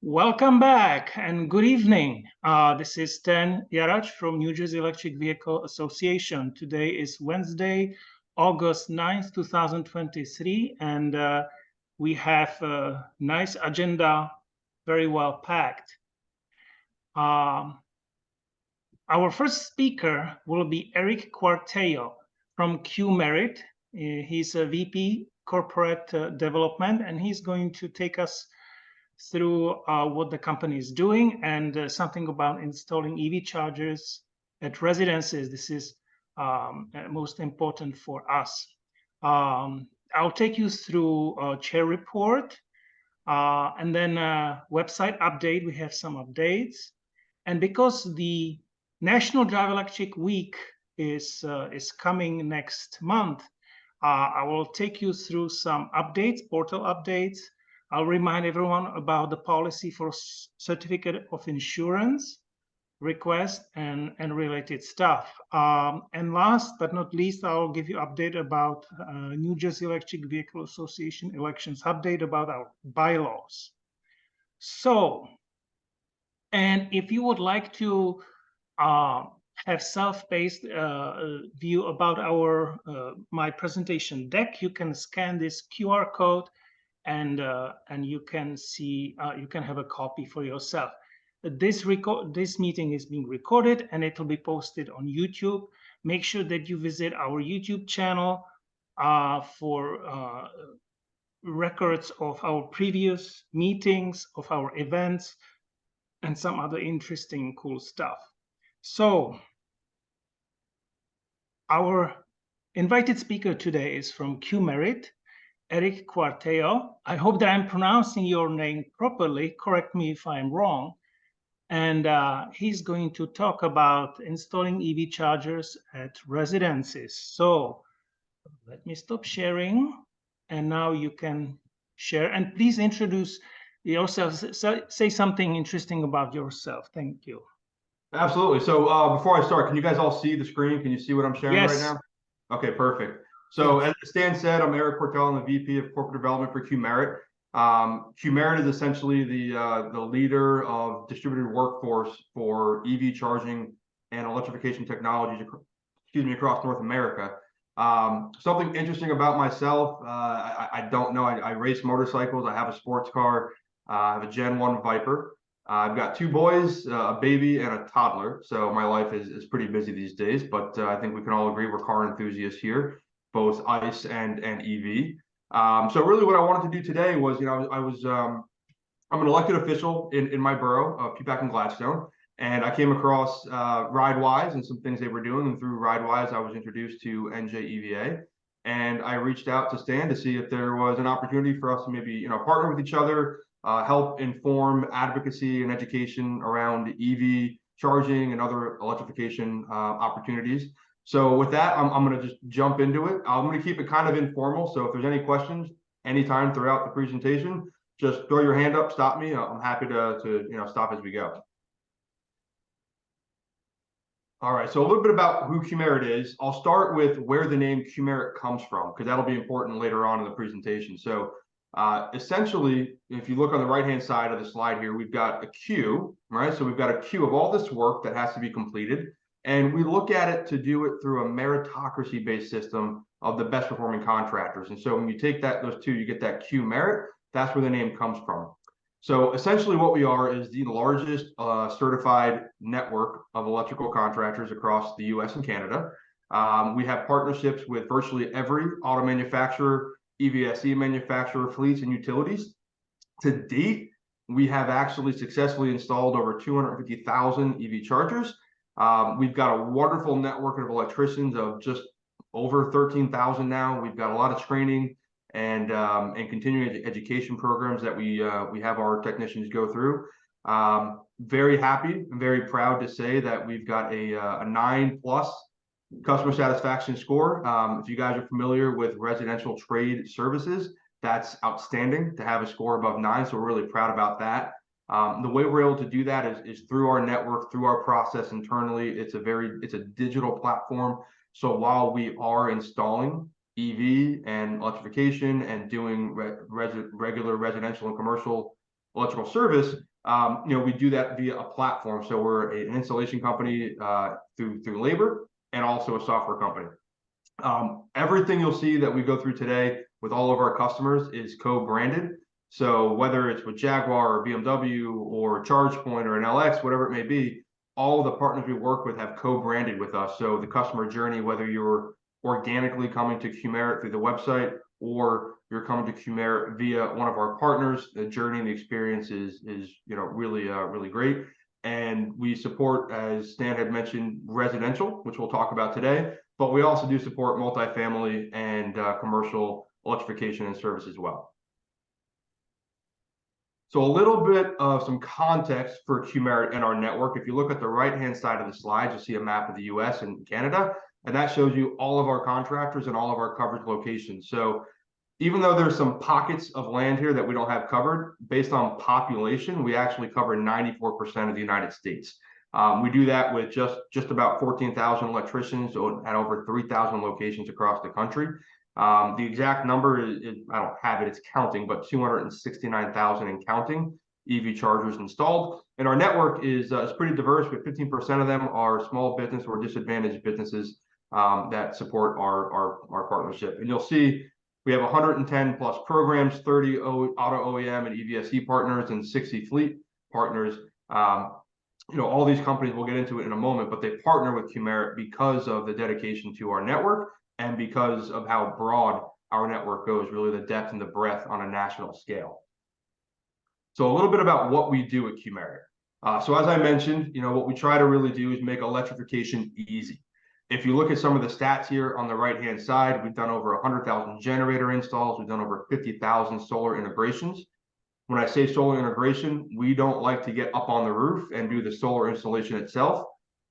Welcome back and good evening. This is Jaracz from New Jersey Electric Vehicle Association. Today is Wednesday, August 9th, 2023, and we have a nice agenda, very well packed. Our first speaker will be Eric Quartello from Qmerit. He's a VP Corporate Development, and he's going to take us through what the company is doing and something about installing EV chargers at residences. This is most important for us. I'll take you through a chair report and then a website update. We have some updates. And because the National Drive Electric Week is coming next month, I will take you through some updates, portal updates. I'll remind everyone about the policy for certificate of insurance request and related stuff. And last but not least, I'll give you update about New Jersey Electric Vehicle Association elections, update about our bylaws. So, and if you would like to have self-paced view about our my presentation deck, you can scan this QR code and you can see, you can have a copy for yourself. This meeting is being recorded and it will be posted on YouTube. Make sure that you visit our YouTube channel for records of our previous meetings, of our events, and some other interesting, cool stuff. So, our invited speaker today is from Qmerit, Eric Quartello. I hope that I'm pronouncing your name properly. Correct me if I'm wrong. And he's going to talk about installing EV chargers at residences. So let me stop sharing. And now you can share. And please introduce yourself. Say something interesting about yourself. Thank you. Absolutely. So before I start, can you guys all see the screen? Can you see what I'm sharing right now? Okay, perfect. So as Stan said, I'm Eric Quartello. I'm the VP of Corporate Development for Qmerit. Qmerit is essentially the leader of distributed workforce for EV charging and electrification technologies, across North America. Something interesting about myself, I don't know, I race motorcycles. I have a sports car. I have a Gen 1 Viper. I've got 2 boys, a baby, and a toddler. So my life is pretty busy these days, but I think we can all agree we're car enthusiasts here, both ICE and EV. So really what I wanted to do today was, I'm an elected official in my borough of Peapack and Gladstone, and I came across RideWise and some things they were doing, and through RideWise I was introduced to NJEVA, and I reached out to Stan to see if there was an opportunity for us to maybe partner with each other, help inform advocacy and education around EV charging and other electrification opportunities. So with that, I'm going to just jump into it. I'm going to keep it kind of informal. So if there's any questions anytime throughout the presentation, just throw your hand up, stop me. I'm happy to stop as we go. All right, so a little bit about who Qmerit is. I'll start with where the name Qmerit comes from, because that'll be important later on in the presentation. So essentially, if you look on the right-hand side of the slide here, we've got a queue, right? So we've got a queue of all this work that has to be completed. And we look at it to do it through a meritocracy-based system of the best performing contractors. And so when you take those two, you get that Qmerit. That's where the name comes from. So essentially what we are is the largest certified network of electrical contractors across the US and Canada. We have partnerships with virtually every auto manufacturer, EVSE manufacturer, fleets, and utilities. To date, we have actually successfully installed over 250,000 EV chargers. We've got a wonderful network of electricians of just over 13,000 now. We've got a lot of training and continuing education programs that we have our technicians go through. Very happy and very proud to say that we've got a 9+ customer satisfaction score. If you guys are familiar with residential trade services, that's outstanding to have a score above 9. So we're really proud about that. The way we're able to do that is through our network, through our process internally. It's a digital platform. So while we are installing EV and electrification and doing regular residential and commercial electrical service, we do that via a platform. So we're an installation company through labor, and also a software company. Everything you'll see that we go through today with all of our customers is co-branded. So whether it's with Jaguar or BMW or ChargePoint or an LX, whatever it may be, all of the partners we work with have co-branded with us. So the customer journey, whether you're organically coming to Qmerit through the website or you're coming to Qmerit via one of our partners, the journey and the experience is really great. And we support, as Stan had mentioned, residential, which we'll talk about today, but we also do support multifamily and commercial electrification and service as well. So a little bit of some context for Qmerit and our network. If you look at the right-hand side of the slide, you'll see a map of the US and Canada, and that shows you all of our contractors and all of our coverage locations. So even though there's some pockets of land here that we don't have covered, based on population, we actually cover 94% of the United States. We do that with just about 14,000 electricians at over 3,000 locations across the country. The exact number is, I don't have it, it's counting, but 269,000 and counting EV chargers installed. And our network is pretty diverse, but 15% of them are small business or disadvantaged businesses that support our partnership. And you'll see we have 110 plus programs, 30 auto OEM and EVSE partners, and 60 fleet partners. All these companies, we'll get into it in a moment, but they partner with Qmerit because of the dedication to our network and because of how broad our network goes, really the depth and the breadth on a national scale. So a little bit about what we do at Qmerit. So as I mentioned, what we try to really do is make electrification easy. If you look at some of the stats here on the right-hand side, we've done over 100,000 generator installs. We've done over 50,000 solar integrations. When I say solar integration, we don't like to get up on the roof and do the solar installation itself,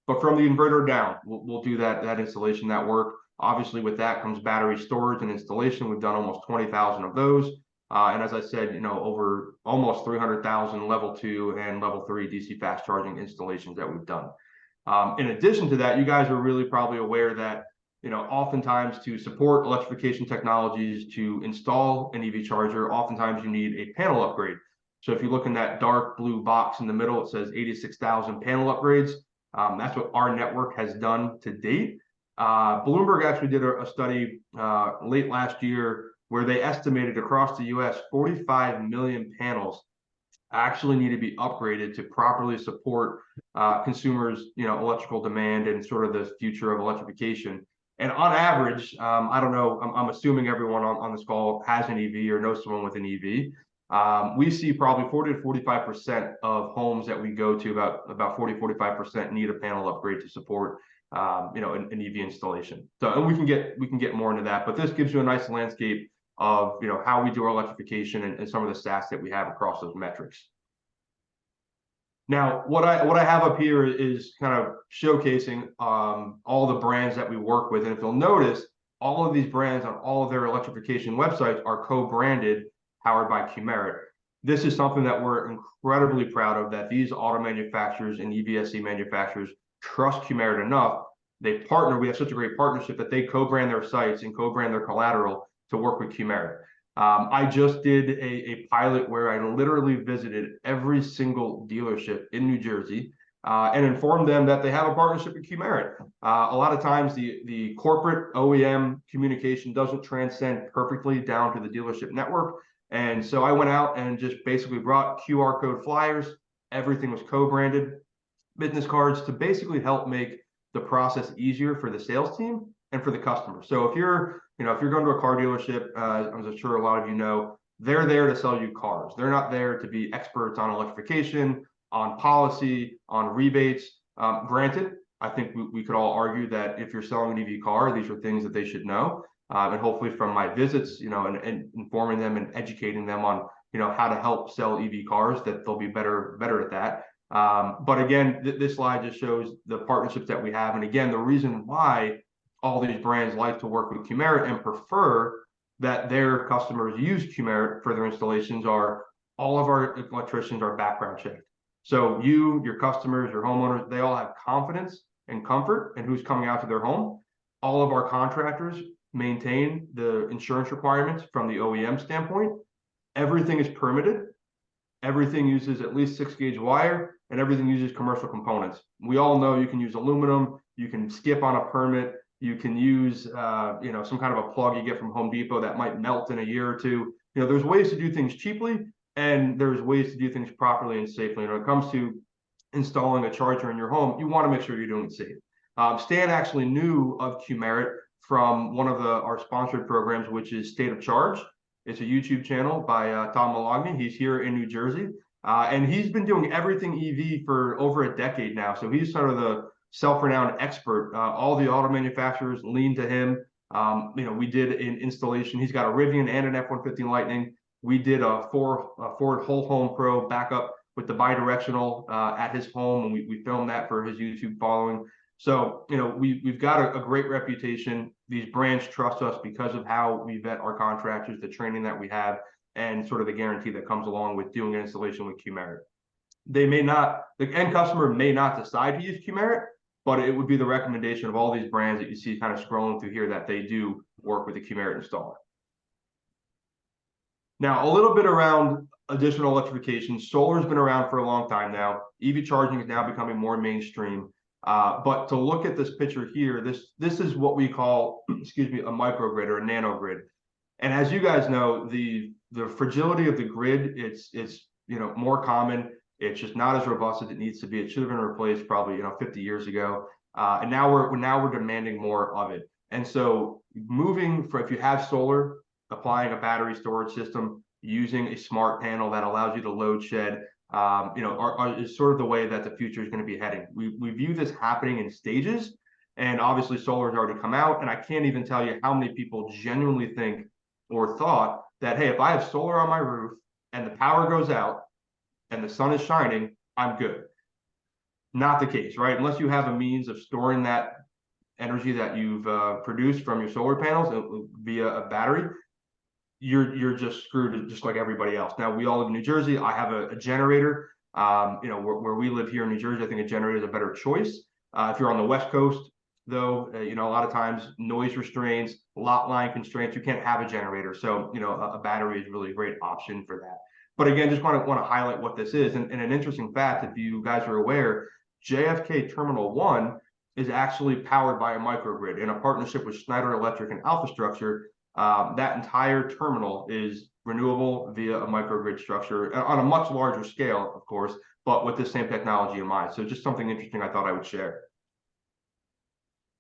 but from the inverter down, we'll do that installation, that work. Obviously, with that comes battery storage and installation. We've done almost 20,000 of those. And as I said, over almost 300,000 level 2 and level 3 DC fast charging installations that we've done. In addition to that, you guys are really probably aware that, oftentimes to support electrification technologies, to install an EV charger, oftentimes you need a panel upgrade. So if you look in that dark blue box in the middle, it says 86,000 panel upgrades. That's what our network has done to date. Bloomberg actually did a study late last year where they estimated across the US 45 million panels actually need to be upgraded to properly support consumers, electrical demand and sort of the future of electrification. And on average, I don't know, I'm assuming everyone on this call has an EV or knows someone with an EV. We see probably 40 to 45% of homes that we go to, about 40-45% need a panel upgrade to support an EV installation. So, and we can get more into that, but this gives you a nice landscape of how we do our electrification and some of the stats that we have across those metrics. Now, what I have up here is kind of showcasing all the brands that we work with, and if you'll notice, all of these brands on all of their electrification websites are co-branded, powered by Qmerit. This is something that we're incredibly proud of, that these auto manufacturers and EVSE manufacturers trust Qmerit enough. They partner. We have such a great partnership that they co-brand their sites and co-brand their collateral to work with Qmerit. I just did a pilot where I literally visited every single dealership in New Jersey and informed them that they have a partnership with Qmerit. A lot of times the corporate OEM communication doesn't transcend perfectly down to the dealership network. And so I went out and just basically brought QR code flyers. Everything was co-branded, business cards, to basically help make the process easier for the sales team and for the customer. So if you're going to a car dealership, I'm sure a lot of you know, they're there to sell you cars. They're not there to be experts on electrification, on policy, on rebates. Granted, I think we could all argue that if you're selling an EV car, these are things that they should know. And hopefully from my visits, and informing them and educating them on, how to help sell EV cars, that they'll be better at that. But again, this slide just shows the partnerships that we have. And again, the reason why all these brands like to work with Qmerit and prefer that their customers use Qmerit for their installations are all of our electricians are background checked. So your customers, your homeowners, they all have confidence and comfort in who's coming out to their home. All of our contractors maintain the insurance requirements from the OEM standpoint. Everything is permitted. Everything uses at least 6-gauge wire, and everything uses commercial components. We all know you can use aluminum, you can skip on a permit, you can use some kind of a plug you get from Home Depot that might melt in a year or two. There's ways to do things cheaply, and there's ways to do things properly and safely. And when it comes to installing a charger in your home, you want to make sure you're doing it safe. Stan actually knew of Qmerit from one of our sponsored programs, which is State of Charge. It's a YouTube channel by Tom Malogny. He's here in New Jersey, and he's been doing everything EV for over a decade now. So he's sort of the self-renowned expert. All the auto manufacturers lean to him. We did an installation. He's got a Rivian and an F-150 Lightning. We did a Ford Whole Home Pro backup with the bidirectional at his home, and we filmed that for his YouTube following. So, we've got a great reputation. These brands trust us because of how we vet our contractors, the training that we have, and sort of the guarantee that comes along with doing an installation with Qmerit. The end customer may not decide to use Qmerit, but it would be the recommendation of all these brands that you see kind of scrolling through here that they do work with the Qmerit installer. Now, a little bit around additional electrification. Solar's been around for a long time now. EV charging is now becoming more mainstream. But to look at this picture here, this is what we call, a microgrid or a nanogrid. And as you guys know, the fragility of the grid, it's more common. It's just not as robust as it needs to be. It should have been replaced probably 50 years ago. And now we're demanding more of it. And so if you have solar, applying a battery storage system, using a smart panel that allows you to load shed, is sort of the way that the future is going to be heading. We view this happening in stages, and obviously solar has already come out, and I can't even tell you how many people genuinely think or thought that, hey, if I have solar on my roof and the power goes out and the sun is shining, I'm good. Not the case, right? Unless you have a means of storing that energy that you've produced from your solar panels via a battery, you're just screwed just like everybody else. Now, we all live in New Jersey. I have a generator. Where we live here in New Jersey, I think a generator is a better choice. If you're on the West Coast, though, a lot of times noise restraints, lot line constraints, you can't have a generator. So, a battery is really a great option for that. But again, just want to highlight what this is. And an interesting fact, if you guys are aware, JFK Terminal 1 is actually powered by a microgrid in a partnership with Schneider Electric and Alpha Structure. That entire terminal is renewable via a microgrid structure on a much larger scale, of course, but with the same technology in mind. So just something interesting I thought I would share.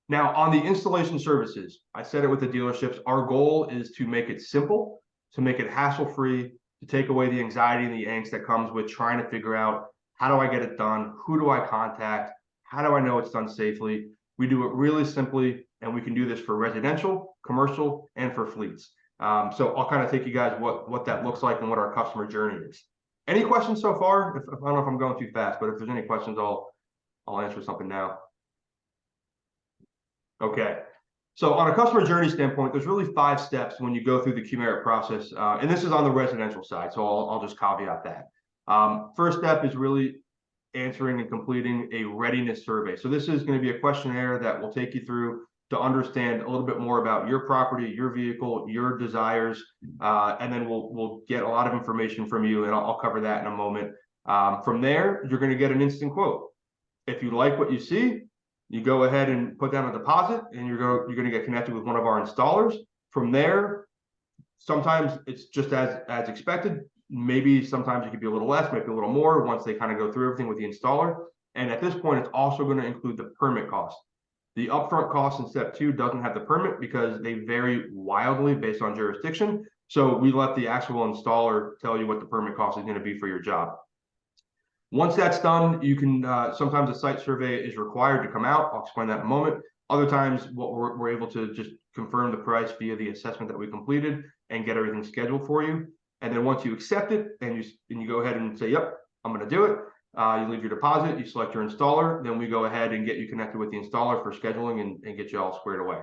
Now, on the installation services, I said it with the dealerships, our goal is to make it simple, to make it hassle-free, to take away the anxiety and the angst that comes with trying to figure out, how do I get it done? Who do I contact? How do I know it's done safely? We do it really simply, and we can do this for residential, commercial, and for fleets. So I'll kind of take you guys what that looks like and what our customer journey is. Any questions so far? I don't know if I'm going too fast, but if there's any questions, I'll answer something now. Okay. So on a customer journey standpoint, there's really 5 steps when you go through the Qmerit process, and this is on the residential side, so I'll just caveat that. First step is really answering and completing a readiness survey. So this is going to be a questionnaire that will take you through to understand a little bit more about your property, your vehicle, your desires, and then we'll get a lot of information from you, and I'll cover that in a moment. From there, you're going to get an instant quote. If you like what you see, you go ahead and put down a deposit, and you're going to get connected with one of our installers. From there, sometimes it's just as expected. Maybe sometimes it could be a little less, maybe a little more once they kind of go through everything with the installer. And at this point, it's also going to include the permit cost. The upfront cost in step 2 doesn't have the permit because they vary wildly based on jurisdiction. So we let the actual installer tell you what the permit cost is going to be for your job. Once that's done, you can sometimes a site survey is required to come out. I'll explain that in a moment. Other times, we're able to just confirm the price via the assessment that we completed and get everything scheduled for you. And then once you accept it and you go ahead and say, yep, I'm going to do it. You leave your deposit, you select your installer, then we go ahead and get you connected with the installer for scheduling and get you all squared away.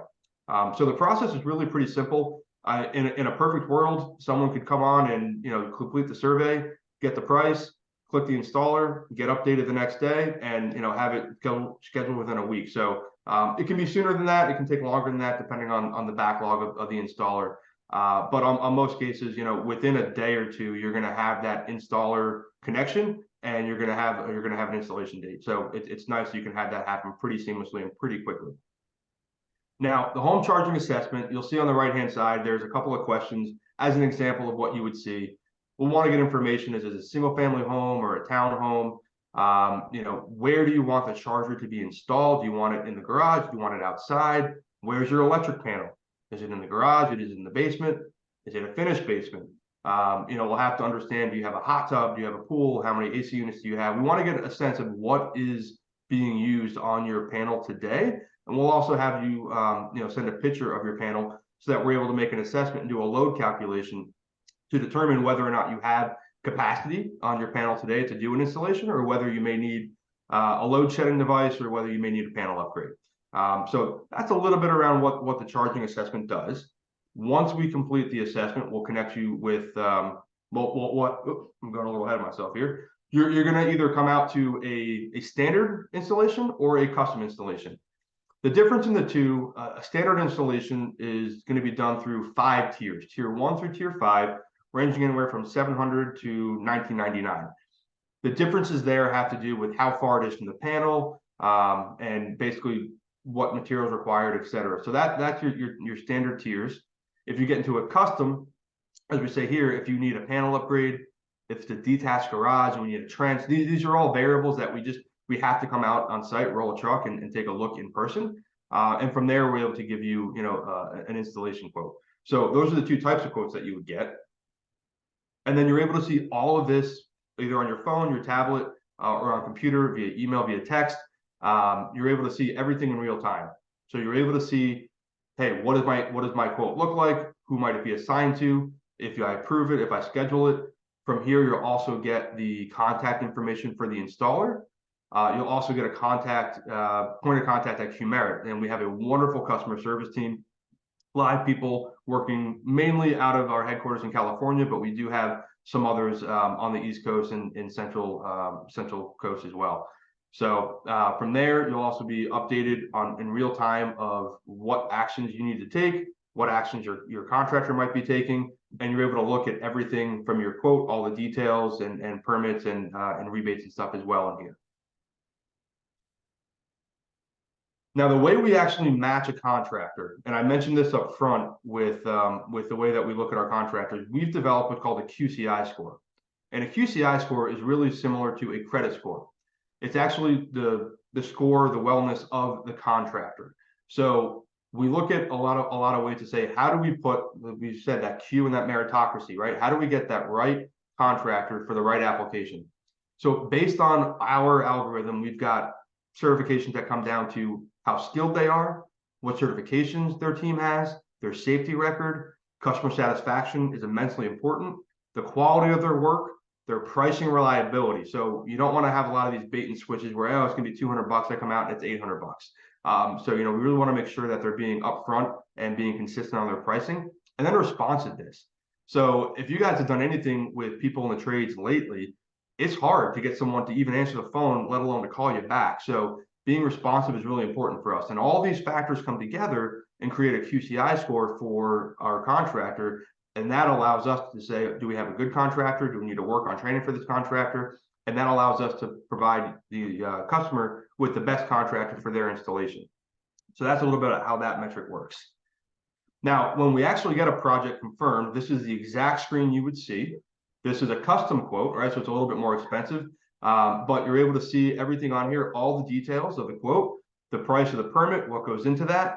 So the process is really pretty simple. In a perfect world, someone could come on and complete the survey, get the price, click the installer, get updated the next day, and have it go scheduled within a week. So it can be sooner than that. It can take longer than that, depending on the backlog of the installer. But on most cases, within a day or two, you're going to have that installer connection, and you're going to have an installation date. So it's nice you can have that happen pretty seamlessly and pretty quickly. Now, the home charging assessment, you'll see on the right-hand side, there's a couple of questions as an example of what you would see. We'll want to get information, is it a single-family home or a townhome? Where do you want the charger to be installed? Do you want it in the garage? Do you want it outside? Where's your electric panel? Is it in the garage? Is it in the basement? Is it a finished basement? We'll have to understand, do you have a hot tub? Do you have a pool? How many AC units do you have? We want to get a sense of what is being used on your panel today. And we'll also have you, send a picture of your panel so that we're able to make an assessment and do a load calculation to determine whether or not you have capacity on your panel today to do an installation, or whether you may need a load shedding device, or whether you may need a panel upgrade. So that's a little bit around what the charging assessment does. Once we complete the assessment, we'll connect you with, I'm going a little ahead of myself here. You're going to either come out to a standard installation or a custom installation. The difference in the two, a standard installation is going to be done through 5 tiers, tier 1 through tier 5, ranging anywhere from $700 to $1999. The differences there have to do with how far it is from the panel, and basically what materials required, etc. So that's your standard tiers. If you get into a custom, as we say here, if you need a panel upgrade, if it's a detached garage and we need a trench, these are all variables that we have to come out on site, roll a truck, and take a look in person. And from there, we're able to give you, an installation quote. So those are the 2 types of quotes that you would get. And then you're able to see all of this either on your phone, your tablet, or on computer, via email, via text. You're able to see everything in real time. So you're able to see, hey, what does my quote look like? Who might it be assigned to? If I approve it, if I schedule it. From here, you'll also get the contact information for the installer. You'll also get a point of contact at Qmerit, and we have a wonderful customer service team, live people working mainly out of our headquarters in California, but we do have some others on the East Coast and in Central Coast as well. So from there, you'll also be updated in real time of what actions you need to take, what actions your contractor might be taking, and you're able to look at everything from your quote, all the details and permits and rebates and stuff as well in here. Now, the way we actually match a contractor, and I mentioned this up front with the way that we look at our contractors, we've developed what's called a QCI score. And a QCI score is really similar to a credit score. It's actually the score, the wellness of the contractor. So we look at a lot of ways to say, how do we put, we said that Q and that meritocracy, right? How do we get that right contractor for the right application? So based on our algorithm, we've got certifications that come down to how skilled they are, what certifications their team has, their safety record, customer satisfaction is immensely important, the quality of their work, their pricing reliability. So you don't want to have a lot of these bait and switches where, oh, it's going to be $200, I come out and it's $800. So, we really want to make sure that they're being upfront and being consistent on their pricing, and then responsiveness. So if you guys have done anything with people in the trades lately, it's hard to get someone to even answer the phone, let alone to call you back. So being responsive is really important for us. And all these factors come together and create a QCI score for our contractor. And that allows us to say, do we have a good contractor? Do we need to work on training for this contractor? And that allows us to provide the customer with the best contractor for their installation. So that's a little bit of how that metric works. Now, when we actually get a project confirmed, this is the exact screen you would see. This is a custom quote, right? So it's a little bit more expensive, but you're able to see everything on here, all the details of the quote, the price of the permit, what goes into that,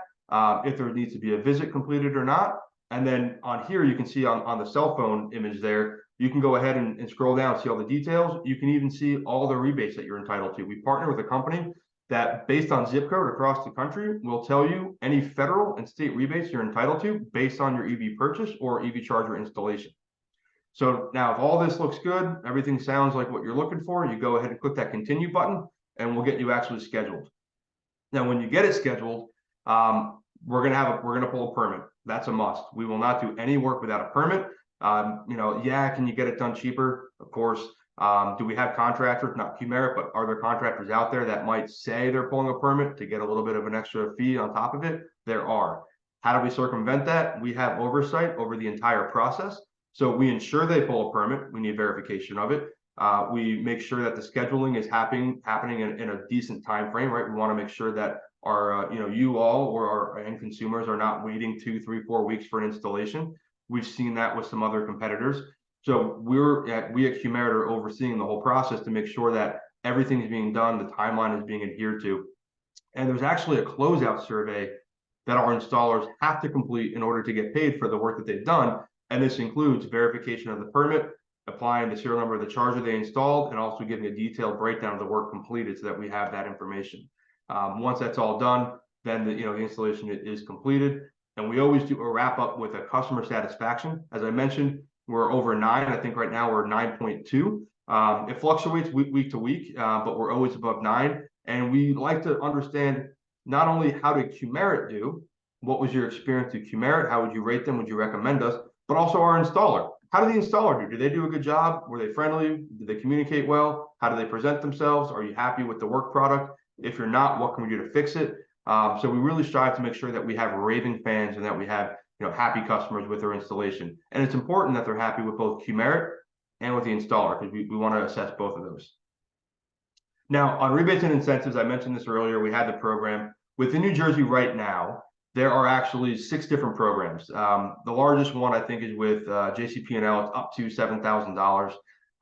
if there needs to be a visit completed or not. And then on here, you can see on the cell phone image there, you can go ahead and scroll down, see all the details. You can even see all the rebates that you're entitled to. We partner with a company that, based on zip code across the country, will tell you any federal and state rebates you're entitled to based on your EV purchase or EV charger installation. So now, if all this looks good, everything sounds like what you're looking for, you go ahead and click that continue button, and we'll get you actually scheduled. Now, when you get it scheduled, we're gonna pull a permit. That's a must. We will not do any work without a permit. Can you get it done cheaper? Of course. Do we have contractors? Not Qmerit, but are there contractors out there that might say they're pulling a permit to get a little bit of an extra fee on top of it? There are. How do we circumvent that? We have oversight over the entire process. So we ensure they pull a permit. We need verification of it. We make sure that the scheduling is happening in a decent time frame, right? We want to make sure that our, you all or our end consumers are not waiting 2, 3, 4 weeks for an installation. We've seen that with some other competitors. So we at Qmerit are overseeing the whole process to make sure that everything is being done, the timeline is being adhered to. And there's actually a closeout survey that our installers have to complete in order to get paid for the work that they've done. And this includes verification of the permit, applying the serial number of the charger they installed, and also giving a detailed breakdown of the work completed so that we have that information. Once that's all done, then the installation is completed. And we always do a wrap up with a customer satisfaction. As I mentioned, we're over 9. I think right now we're 9.2. It fluctuates week to week, but we're always above 9. And we like to understand not only how did Qmerit do, what was your experience at Qmerit, how would you rate them, would you recommend us, but also our installer. How did the installer do? Did they do a good job? Were they friendly? Did they communicate well? How do they present themselves? Are you happy with the work product? If you're not, what can we do to fix it? So we really strive to make sure that we have raving fans and that we have happy customers with their installation. And it's important that they're happy with both Qmerit and with the installer, because we want to assess both of those. Now, on rebates and incentives, I mentioned this earlier, we had the program. Within New Jersey right now, there are actually 6 different programs. The largest one, I think, is with JCP&L. It's up to $7,000.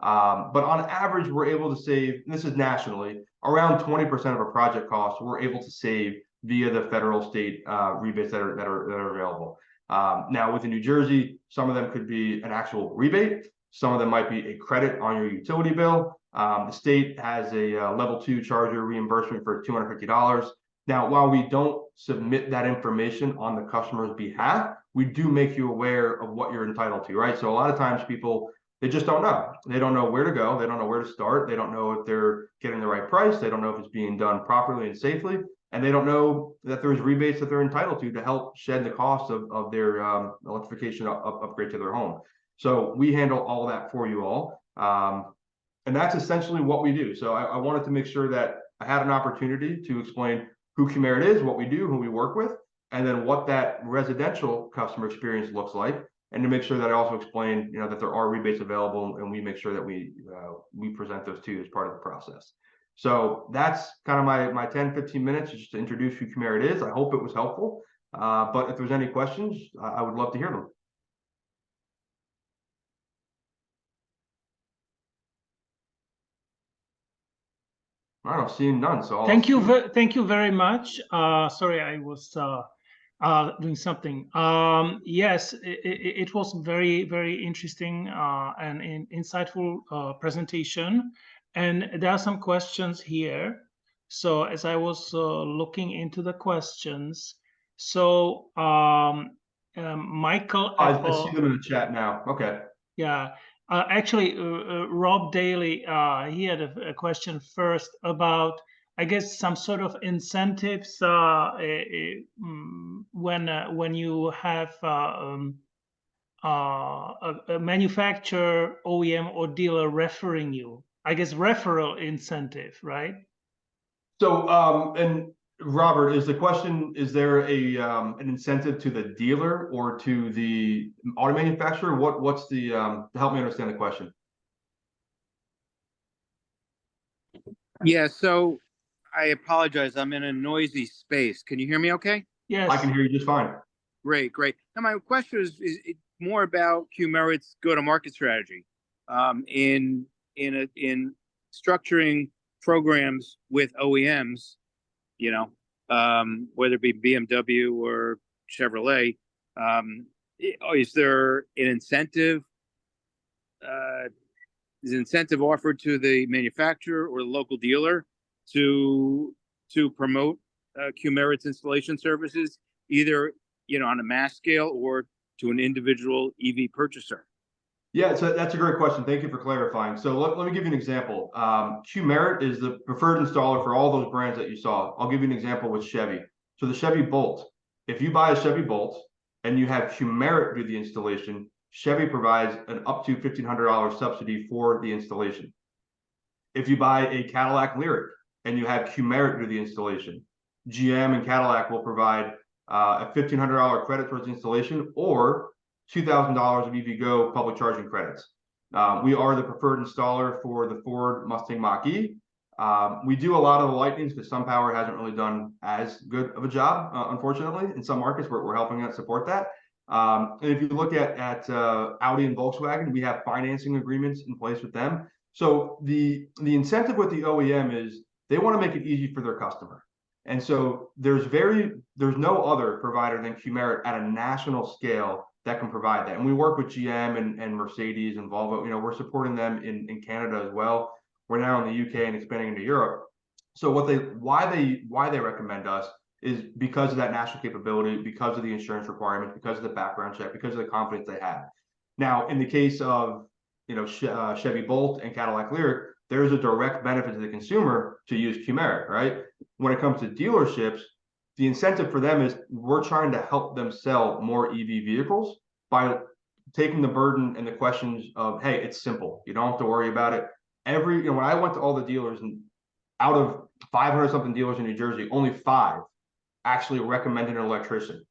But on average, we're able to save, and this is nationally, around 20% of a project cost, we're able to save via the federal state rebates that are available. Now, within New Jersey, some of them could be an actual rebate. Some of them might be a credit on your utility bill. The state has a level 2 charger reimbursement for $250. Now, while we don't submit that information on the customer's behalf, we do make you aware of what you're entitled to, right? So a lot of times people, they just don't know. They don't know where to go. They don't know where to start. They don't know if they're getting the right price. They don't know if it's being done properly and safely. And they don't know that there's rebates that they're entitled to help shed the cost of their electrification upgrade to their home. So we handle all of that for you all. And that's essentially what we do. So I wanted to make sure that I had an opportunity to explain who Qmerit is, what we do, who we work with, and then what that residential customer experience looks like, and to make sure that I also explain, that there are rebates available, and we make sure that we present those to you as part of the process. So that's kind of my 10-15 minutes just to introduce who Qmerit is. I hope it was helpful. But if there's any questions, I would love to hear them. I don't see none. So thank you very much. Sorry, I was doing something. Yes, it was very, very interesting and insightful presentation. And there are some questions here. So as I was looking into the questions, so Michael, I see them in the chat now. Okay. Yeah. Actually, Rob Daly, he had a question first about, I guess, some sort of incentives when you have a manufacturer, OEM, or dealer referring you. I guess referral incentive, right? So, and Robert, is the question, is there an incentive to the dealer or to the auto manufacturer? What's the help me understand the question? Yeah, so I apologize. I'm in a noisy space. Can you hear me okay? Yes. I can hear you just fine. Great. Now my question is more about Qmerit's go-to-market strategy in structuring programs with OEMs, whether it be BMW or Chevrolet. Is there an incentive? Is an incentive offered to the manufacturer or the local dealer to promote Qmerit's installation services, either on a mass scale or to an individual EV purchaser? Yeah, so that's a great question. Thank you for clarifying. So let me give you an example. Qmerit is the preferred installer for all those brands that you saw. I'll give you an example with Chevy. So the Chevy Bolt, if you buy a Chevy Bolt and you have Qmerit do the installation, Chevy provides an up to $1,500 subsidy for the installation. If you buy a Cadillac Lyriq and you have Qmerit do the installation, GM and Cadillac will provide a $1,500 credit towards installation, or $2,000 of EVgo public charging credits. We are the preferred installer for the Ford Mustang Mach-E. We do a lot of the Lightnings because SunPower hasn't really done as good of a job, unfortunately, in some markets. We're helping out support that. And if you look at Audi and Volkswagen, we have financing agreements in place with them. So the incentive with the OEM is they want to make it easy for their customer. And so there's no other provider than Qmerit at a national scale that can provide that. And we work with GM and Mercedes and Volvo. You know, we're supporting them in Canada as well. We're now in the UK and expanding into Europe. So why they recommend us is because of that national capability, because of the insurance requirements, because of the background check, because of the confidence they have. Now, in the case of Chevy Bolt and Cadillac Lyriq, there's a direct benefit to the consumer to use Qmerit, right? When it comes to dealerships, the incentive for them is we're trying to help them sell more EV vehicles by taking the burden and the questions of, hey, it's simple. You don't have to worry about it. When I went to all the dealers, and out of 500 something dealers in New Jersey, only 5 actually recommended an electrician.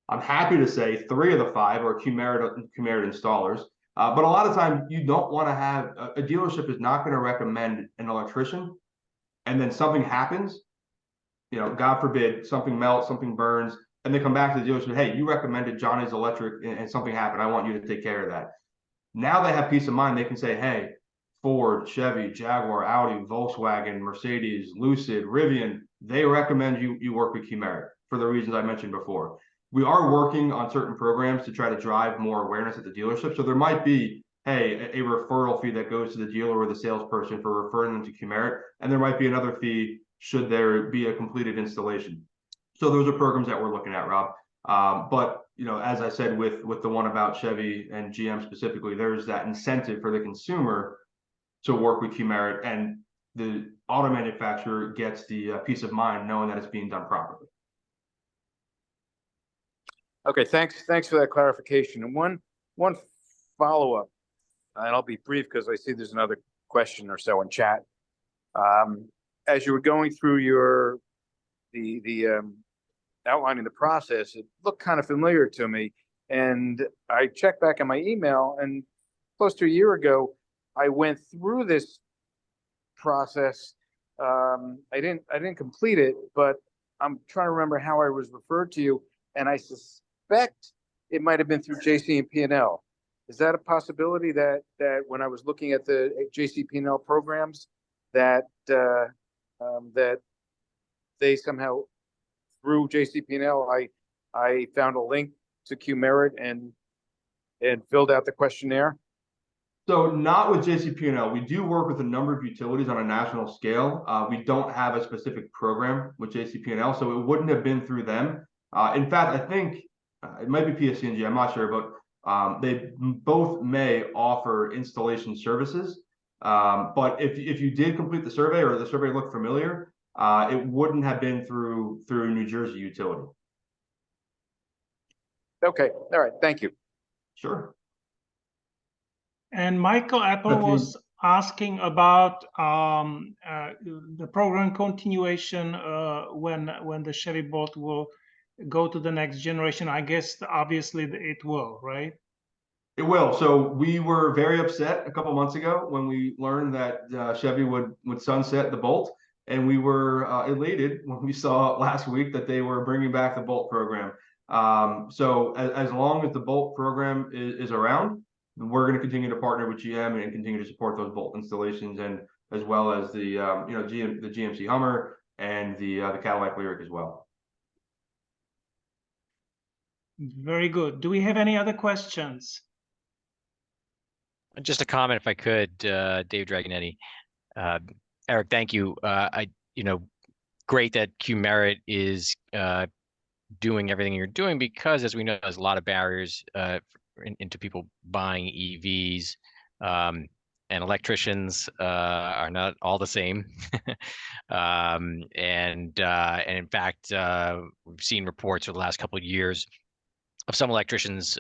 I'm happy to say 3 of the 5 are Qmerit installers. But a lot of times you don't want to have a dealership is not going to recommend an electrician, and then something happens, God forbid, something melts, something burns, and they come back to the dealership, hey, you recommended Johnny's Electric and something happened. I want you to take care of that. Now they have peace of mind. They can say, hey, Ford, Chevy, Jaguar, Audi, Volkswagen, Mercedes, Lucid, Rivian, they recommend you work with Qmerit for the reasons I mentioned before. We are working on certain programs to try to drive more awareness at the dealership. So there might be, hey, a referral fee that goes to the dealer or the salesperson for referring them to Qmerit, and there might be another fee should there be a completed installation. So those are programs that we're looking at, Rob. But as I said with the one about Chevy and GM specifically, there's that incentive for the consumer to work with Qmerit, and the auto manufacturer gets the peace of mind knowing that it's being done properly. Okay, thanks for that clarification. And one follow-up, and I'll be brief because I see there's another question or so in chat. As you were going through outlining the process, it looked kind of familiar to me. And I checked back in my email, and close to a year ago, I went through this process. I didn't complete it, but I'm trying to remember how I was referred to you, and I suspect it might have been through JC and P&L. Is that a possibility that when I was looking at the JC P&L programs that they somehow through JC P&L I found a link to Qmerit and filled out the questionnaire? So not with JCP&L. We do work with a number of utilities on a national scale. We don't have a specific program with JCP&L, so it wouldn't have been through them. In fact, I think it might be PSC&G, I'm not sure, but they both may offer installation services. But if you did complete the survey or the survey looked familiar, it wouldn't have been through New Jersey utility. Okay, all right, thank you. Sure. And Michael Apple was asking about the program continuation when the Chevy Bolt will go to the next generation. I guess obviously it will, right? It will. So we were very upset a couple months ago when we learned that Chevy would sunset the Bolt, and we were elated when we saw last week that they were bringing back the Bolt program. So as long as the Bolt program is around, we're going to continue to partner with GM and continue to support those Bolt installations, and as well as the the GMC Hummer and the Cadillac Lyriq as well. Very good. Do we have any other questions? Just a comment, if I could, Dave Dragonetti. Eric, thank you. Great that Qmerit is doing everything you're doing, because as we know, there's a lot of barriers into people buying EVs, and electricians are not all the same. And in fact, we've seen reports over the last couple of years of some electricians,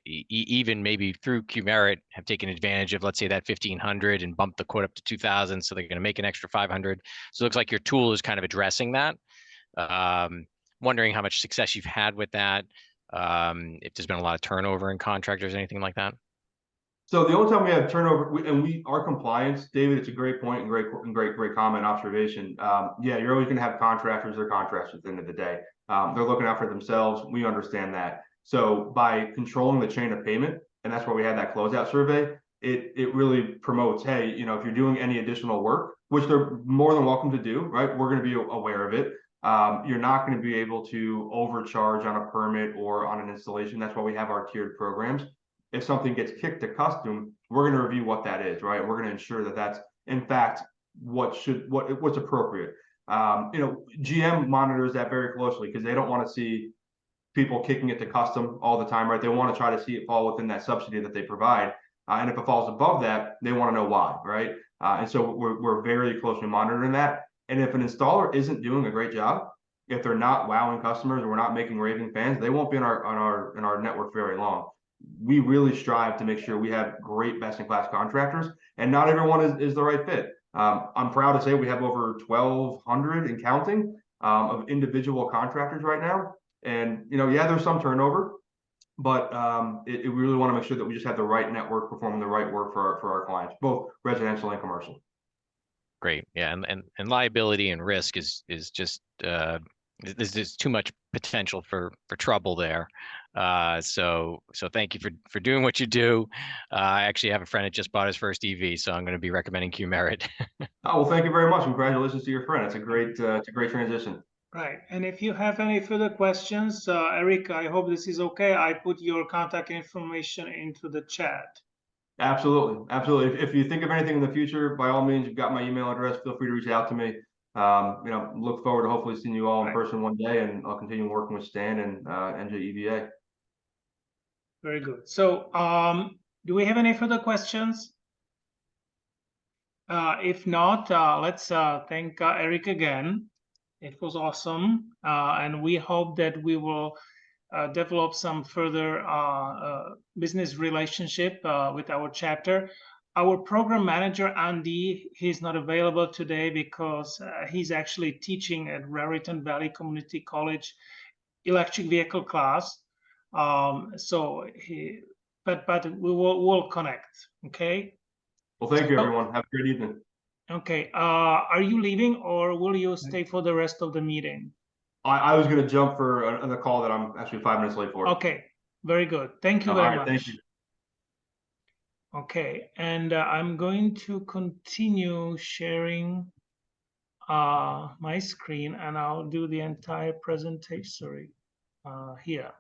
even maybe through Qmerit, have taken advantage of, let's say, that 1,500 and bumped the quote up to 2,000, so they're going to make an extra 500. So it looks like your tool is kind of addressing that. wondering how much success you've had with that. If there's been a lot of turnover in contractors, anything like that. So the only time we have turnover, our compliance, David, it's a great point and great comment, observation. Yeah, you're always going to have contractors. They're contractors at the end of the day. They're looking out for themselves. We understand that. So by controlling the chain of payment, and that's why we had that closeout survey, it really promotes, hey, you know, if you're doing any additional work, which they're more than welcome to do, right? We're going to be aware of it. You're not going to be able to overcharge on a permit or on an installation. That's why we have our tiered programs. If something gets kicked to custom, we're going to review what that is, right? We're going to ensure that that's in fact what's appropriate. You know, GM monitors that very closely because they don't want to see people kicking it to custom all the time, right? They want to try to see it fall within that subsidy that they provide. And if it falls above that, they want to know why, right? And so we're very closely monitoring that. And if an installer isn't doing a great job, if they're not wowing customers or we're not making raving fans, they won't be in our network very long. We really strive to make sure we have great best-in-class contractors, and not everyone is the right fit. I'm proud to say we have over 1,200 and counting of individual contractors right now. And, you know, yeah, there's some turnover, but we really want to make sure that we just have the right network performing the right work for our clients, both residential and commercial. Great. Yeah. And liability and risk is just, there's too much potential for trouble there. So thank you for doing what you do. I actually have a friend that just bought his first EV, so I'm going to be recommending Qmerit. Oh, well, thank you very much. Congratulations to your friend. It's a great transition. Right. And if you have any further questions, Eric, I hope this is okay. I put your contact information into the chat. Absolutely. Absolutely. If you think of anything in the future, by all means, you've got my email address. Feel free to reach out to me. You know, look forward to hopefully seeing you all in person one day, and I'll continue working with Stan and NJEVA. Very good. So do we have any further questions? If not, let's thank Eric again. It was awesome. And we hope that we will develop some further business relationship with our chapter. Our program manager, Andy, he's not available today because he's actually teaching at Raritan Valley Community College electric vehicle class. So but we'll connect. Okay. Well, thank you, everyone. Have a great evening. Okay. Are you leaving, or will you stay for the rest of the meeting? I was going to jump for another call that I'm actually 5 minutes late for. Okay. Very good. Thank you very much. Thank you. Okay. And I'm going to continue sharing my screen, and I'll do the entire presentation here.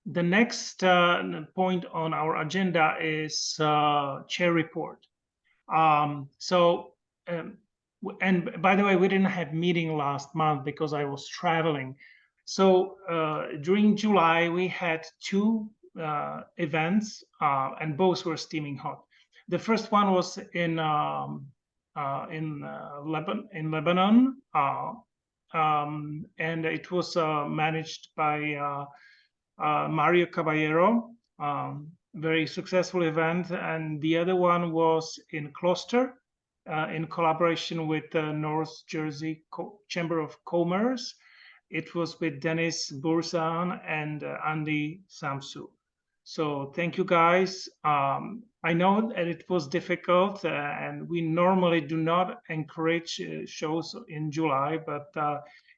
The next point on our agenda is chair report. And by the way, we didn't have meeting last month because I was traveling. So during July, we had two events, and both were steaming hot. The first one was in Lebanon, and it was managed by Mario Caballero, very successful event. And the other one was in Gloucester, in collaboration with the North Jersey Chamber of Commerce. It was with Dennis Burzan and Andy Samsu. So thank you, guys. I know that it was difficult, and we normally do not encourage shows in July, but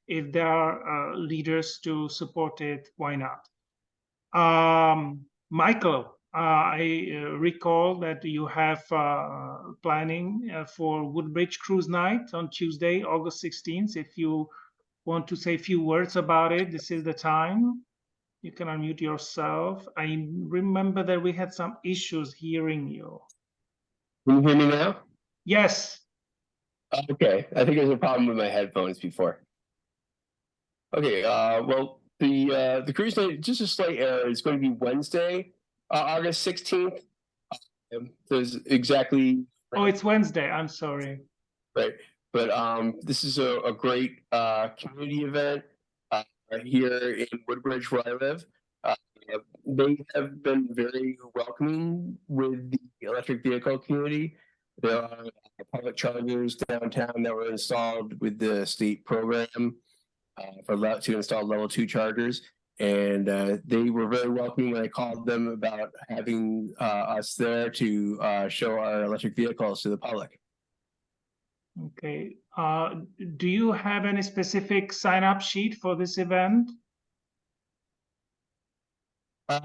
if there are leaders to support it, why not? Michael, I recall that you have planning for Woodbridge Cruise Night on Tuesday, August 16th. If you want to say a few words about it, this is the time. You can unmute yourself. I remember that we had some issues hearing you. Can you hear me now? Yes. Okay, I think there's a problem with my headphones before. Okay, well, the cruise night, just a slight error, is going to be Wednesday, August 16th. There's exactly. Oh, it's Wednesday. I'm sorry. Right, but this is a great community event here in Woodbridge, where I live. They have been very welcoming with the electric vehicle community. There are public chargers downtown that were installed with the state program to install level 2 chargers. And they were very welcoming when I called them about having us there to show our electric vehicles to the public. Okay. Do you have any specific sign-up sheet for this event? I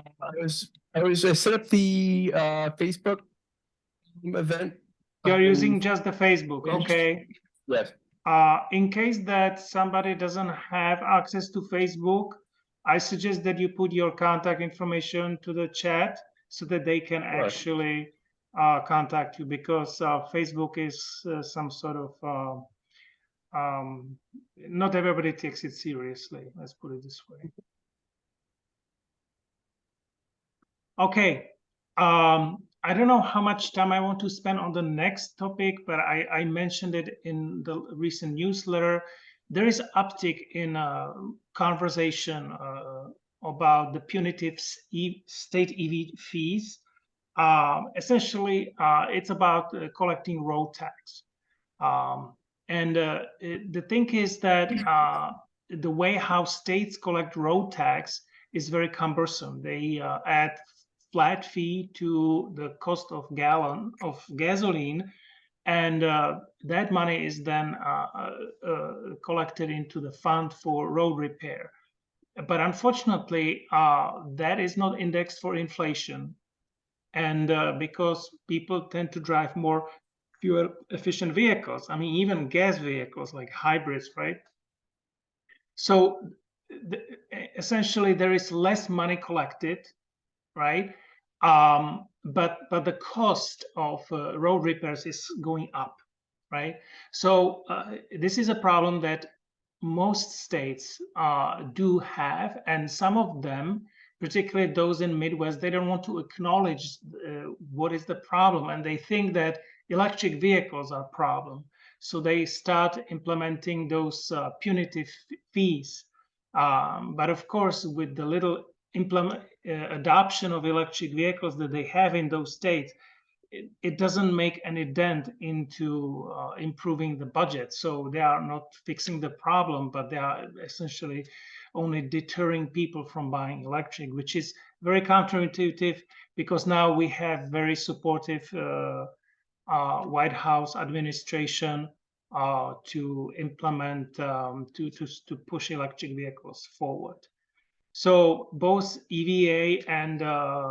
set up the Facebook event. You're using just the Facebook, Yes. okay? Yes. In case that somebody doesn't have access to Facebook, I suggest that you put your contact information to the chat so that they can actually contact you, because Facebook is some sort of not everybody takes it seriously. Let's put it this way. Okay. I don't know how much time I want to spend on the next topic, but I mentioned it in the recent newsletter. There is uptick in conversation about the punitive state EV fees. Essentially, it's about collecting road tax. The thing is that the way how states collect road tax is very cumbersome. They add flat fee to the cost of gallon of gasoline, and that money is then collected into the fund for road repair. But unfortunately, that is not indexed for inflation, and because people tend to drive more fuel efficient vehicles, I mean, even gas vehicles like hybrids, right? So essentially there is less money collected, right? But the cost of road repairs is going up, right? So this is a problem that most states do have, and some of them, particularly those in Midwest, they don't want to acknowledge what is the problem, and they think that electric vehicles are a problem. So they start implementing those punitive fees. But of course, with the little adoption of electric vehicles that they have in those states, it doesn't make any dent into improving the budget. So they are not fixing the problem, but they are essentially only deterring people from buying electric, which is very counterintuitive, because now we have very supportive White House administration to implement, to push electric vehicles forward. So both EVA and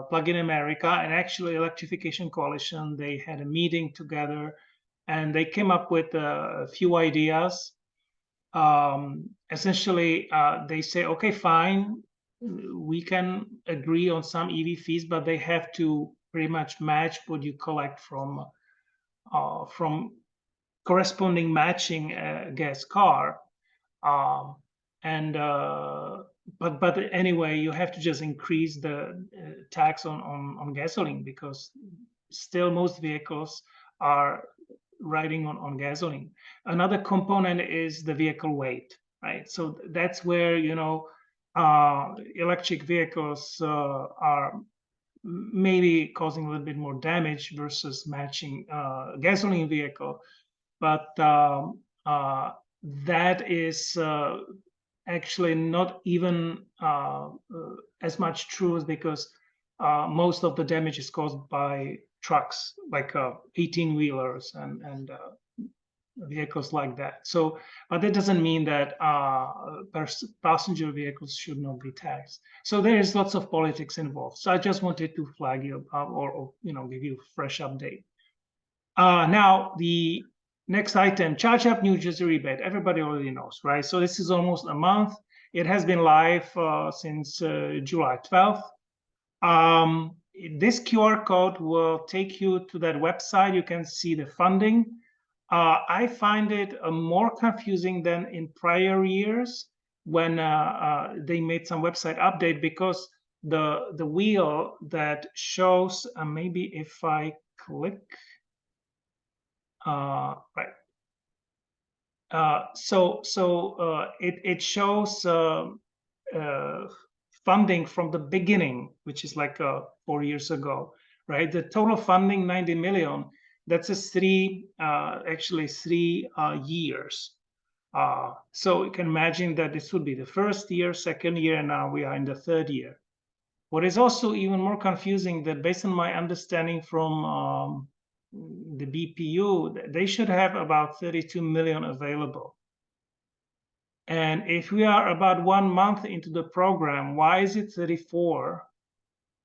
Plug-in America, and actually Electrification Coalition, they had a meeting together, and they came up with a few ideas. Essentially, they say, okay, fine, we can agree on some EV fees, but they have to pretty much match what you collect from corresponding matching gas car. But anyway, you have to just increase the tax on gasoline, because still most vehicles are riding on gasoline. Another component is the vehicle weight, right? So that's where, you know, electric vehicles are maybe causing a little bit more damage versus matching gasoline vehicle. But that is actually not even as much true, because most of the damage is caused by trucks, like 18-wheelers and vehicles like that. So, but that doesn't mean that passenger vehicles should not be taxed. So there is lots of politics involved. So I just wanted to flag you or you know, give you a fresh update. Now the next item, Charge Up New Jersey rebate. Everybody already knows, right? So this is almost a month. It has been live since July 12th. This QR code will take you to that website. You can see the funding. I find it more confusing than in prior years when they made some website update, because the wheel that shows, maybe if I click, right. It shows funding from the beginning, which is like 4 years ago, right? The total funding, 90 million. That's actually 3 years. So you can imagine that this would be the first year, second year, and now we are in the third year. What is also even more confusing, that based on my understanding from the BPU, they should have about 32 million available. And if we are about 1 month into the program, why is it 34?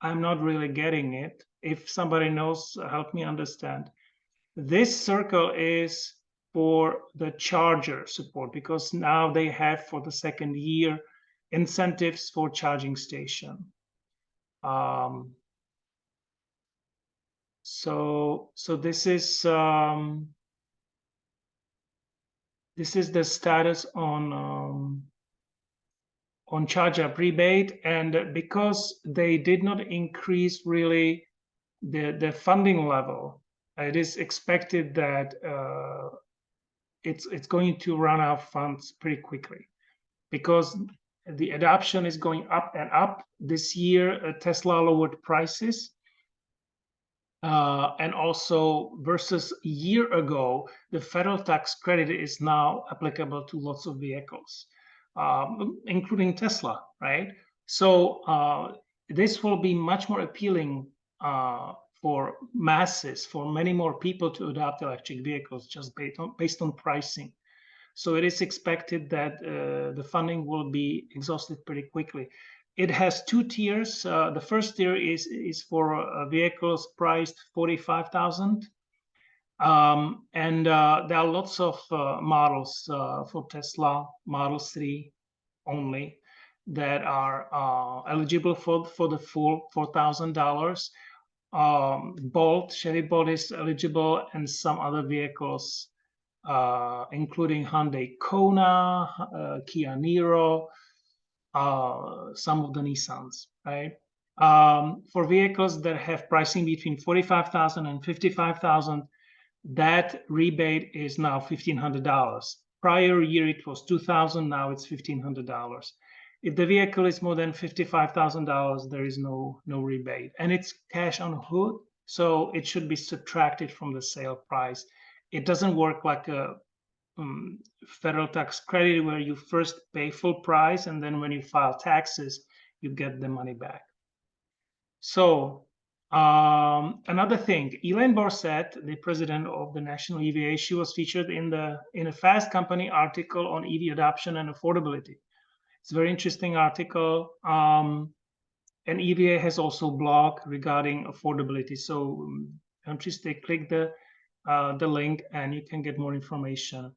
I'm not really getting it. If somebody knows, help me understand. This circle is for the charger support, because now they have for the second year incentives for charging station. So this is the status on charge up rebate, and because they did not increase really the funding level, it is expected that it's going to run out of funds pretty quickly, because the adoption is going up and up. This year, Tesla lowered prices. And also versus a year ago, the federal tax credit is now applicable to lots of vehicles, including Tesla, right? So this will be much more appealing for masses, for many more people to adopt electric vehicles just based on pricing. So it is expected that the funding will be exhausted pretty quickly. It has 2 tiers. The first tier is for vehicles priced $45,000, and there are lots of models for Tesla Model 3 only that are eligible for the full $4,000. Chevy Bolt is eligible, and some other vehicles, including Hyundai Kona, Kia Niro, some of the Nissans, right? For vehicles that have pricing between $45,000 and $55,000, that rebate is now $1,500. Prior year it was $2,000, now it's $1,500. If the vehicle is more than $55,000, there is no rebate, and it's cash on hood, so it should be subtracted from the sale price. It doesn't work like a federal tax credit where you first pay full price, and then when you file taxes, you get the money back. So another thing, Elaine Borsett, the president of the National EVA, she was featured in a Fast Company article on EV adoption and affordability. It's a very interesting article. And EVA has also a blog regarding affordability. So don't just click the link and you can get more information.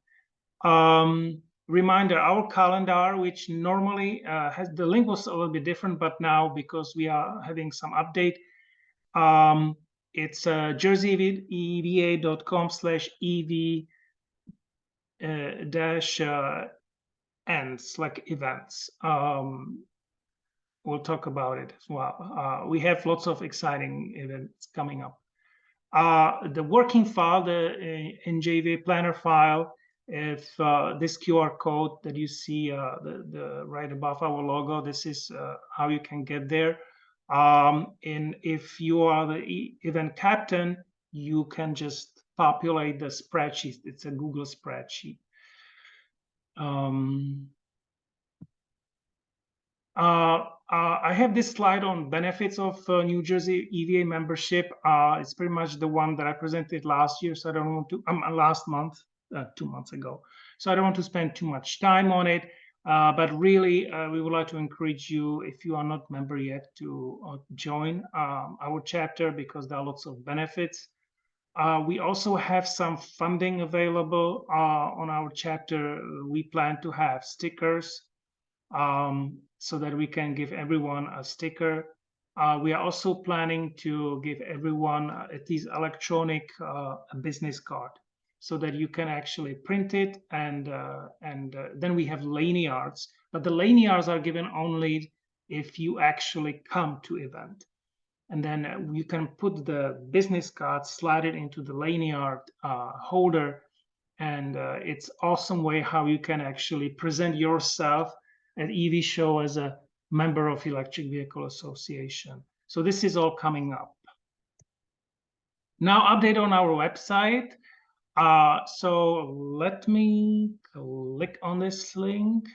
Reminder, our calendar, which normally has, the link was a little bit different, but now because we are having some update, it's jerseyeva.com/EV-ends, like events. We'll talk about it as well. We have lots of exciting events coming up. The working file, the NJEVA planner file, if this QR code that you see the right above our logo, this is how you can get there. And if you are the event captain, you can just populate the spreadsheet. It's a Google spreadsheet. I have this slide on benefits of New Jersey EVA membership. It's pretty much the one that I presented last year, so I don't want to, last month, 2 months ago. So I don't want to spend too much time on it, but really we would like to encourage you, if you are not a member yet, to join our chapter, because there are lots of benefits. We also have some funding available on our chapter. We plan to have stickers, so that we can give everyone a sticker. We are also planning to give everyone at least electronic business card, so that you can actually print it, and then we have lanyards, but the lanyards are given only if you actually come to event. And then you can put the business card, slide it into the lanyard holder, and it's awesome way how you can actually present yourself at EV show as a member of Electric Vehicle Association. So this is all coming up. Now update on our website. So let me click on this link.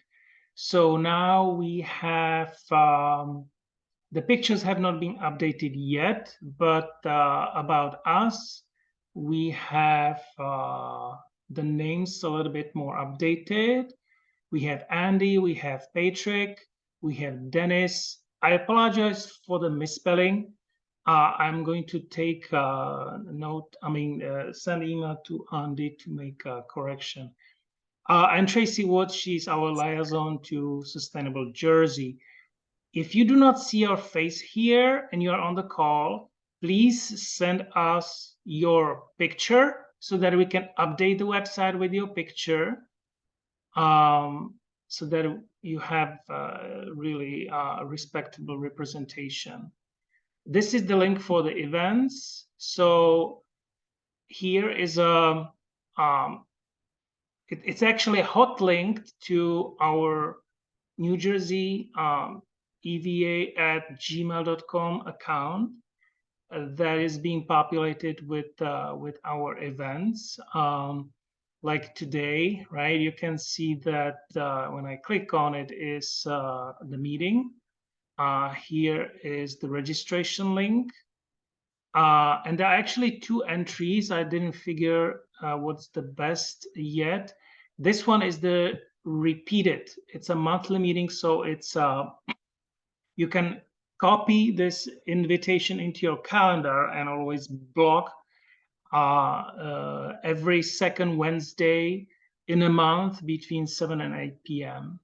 So now we have, the pictures have not been updated yet, but about us, we have the names a little bit more updated. We have Andy, we have Patrick, we have Dennis. I apologize for the misspelling. I'm going to take a note, send email to Andy to make a correction. And Tracy Wood, she's our liaison to Sustainable Jersey. If you do not see your face here and you are on the call, please send us your picture so that we can update the website with your picture, so that you have really respectable representation. This is the link for the events. So here is a, it's actually a hot link to our New Jersey EVA@gmail.com account that is being populated with our events. Like today, right? You can see that when I click on it is the meeting. Here is the registration link. And there are actually 2 entries. I didn't figure what's the best yet. This one is the repeated. It's a monthly meeting, so it's you can copy this invitation into your calendar and always block every second Wednesday in a month between 7 and 8 p.m.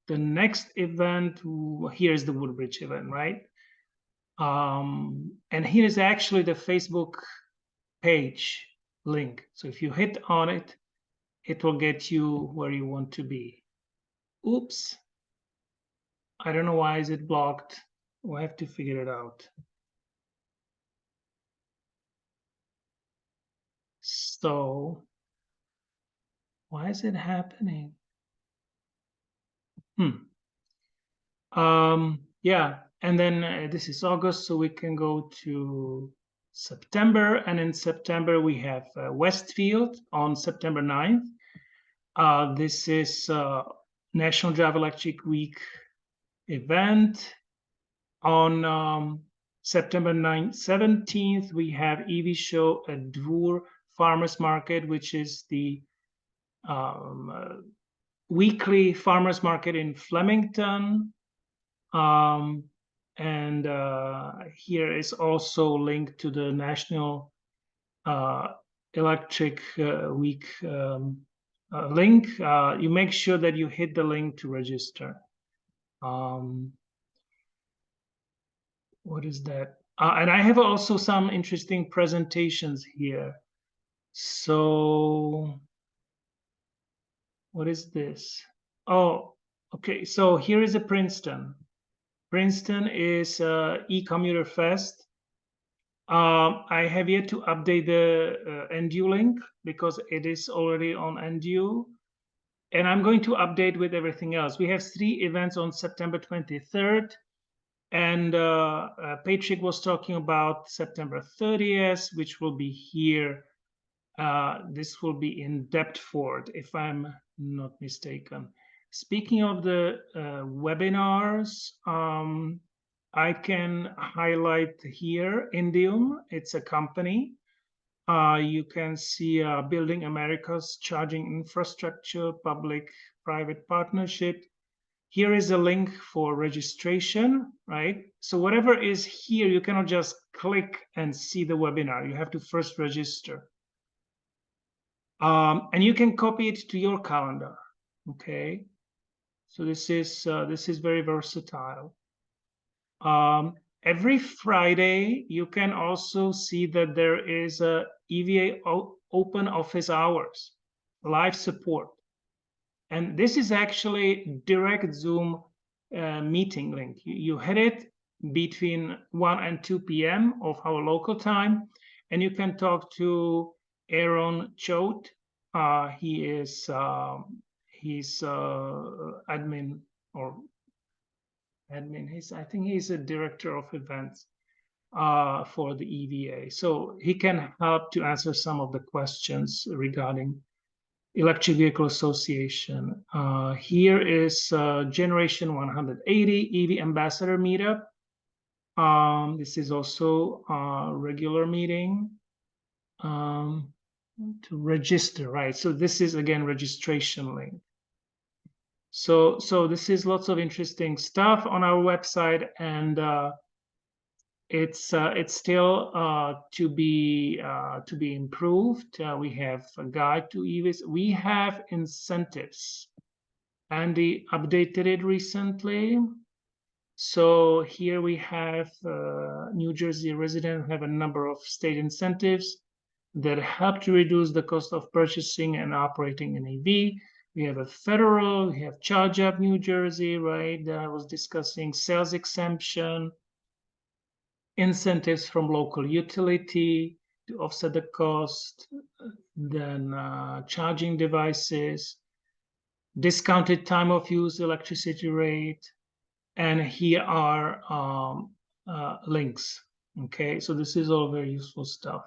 The next event, here's the Woodbridge event, right? And here is actually the Facebook page link. So if you hit on it, it will get you where you want to be. Oops. I don't know why is it blocked. We'll have to figure it out. So why is it happening? Yeah, and then this is August, so we can go to September, and in September we have Westfield on September 9th. This is National Drive Electric Week event. On September 17th, we have EV show at Dvůr Farmers Market, which is the weekly farmers market in Flemington. Here is also linked to the National Electric Week link. You make sure that you hit the link to register. What is that? And I have also some interesting presentations here. So what is this? Oh, okay. So here is a Princeton. Princeton is e-commuter fest. I have yet to update the NDEW link because it is already on NDEW. And I'm going to update with everything else. We have 3 events on September 23rd. And Patrick was talking about September 30th, which will be here. This will be in Deptford, if I'm not mistaken. Speaking of the webinars, I can highlight here Indium. It's a company. You can see Building America's Charging Infrastructure, Public-Private Partnership. Here is a link for registration, right? So whatever is here, you cannot just click and see the webinar. You have to first register. And you can copy it to your calendar, okay? So this is very versatile. Every Friday, you can also see that there is a EVA open office hours, live support. And this is actually direct Zoom meeting link. You hit it between 1 and 2 p.m. of our local time, and you can talk to Aaron Choate. He's admin, or admin. I think he's a director of events for the EVA. So he can help to answer some of the questions regarding Electric Vehicle Association. Here is Generation 180 EV Ambassador Meetup. This is also a regular meeting to register, right? So this is again registration link. So this is lots of interesting stuff on our website, and it's still to be improved. We have a guide to EVs. We have incentives. Andy updated it recently. So here we have New Jersey residents have a number of state incentives that help to reduce the cost of purchasing and operating an EV. We have a federal, we have Charge Up New Jersey, right? That I was discussing, sales exemption, incentives from local utility to offset the cost, then charging devices, discounted time of use electricity rate, and here are links. Okay, so this is all very useful stuff.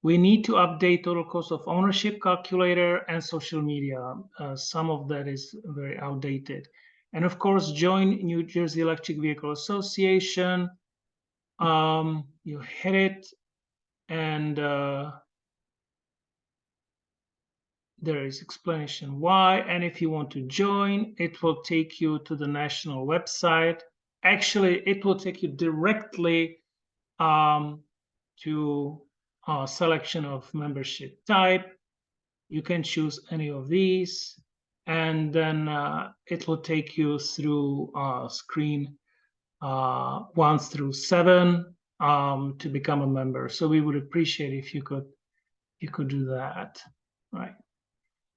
We need to update total cost of ownership calculator and social media. Some of that is very outdated. And of course, join New Jersey Electric Vehicle Association. You hit it, and there is explanation why. And if you want to join, it will take you to the national website. Actually, it will take you directly to a selection of membership type. You can choose any of these, and then it will take you through screen 1 through 7 to become a member. So we would appreciate if you could do that, right?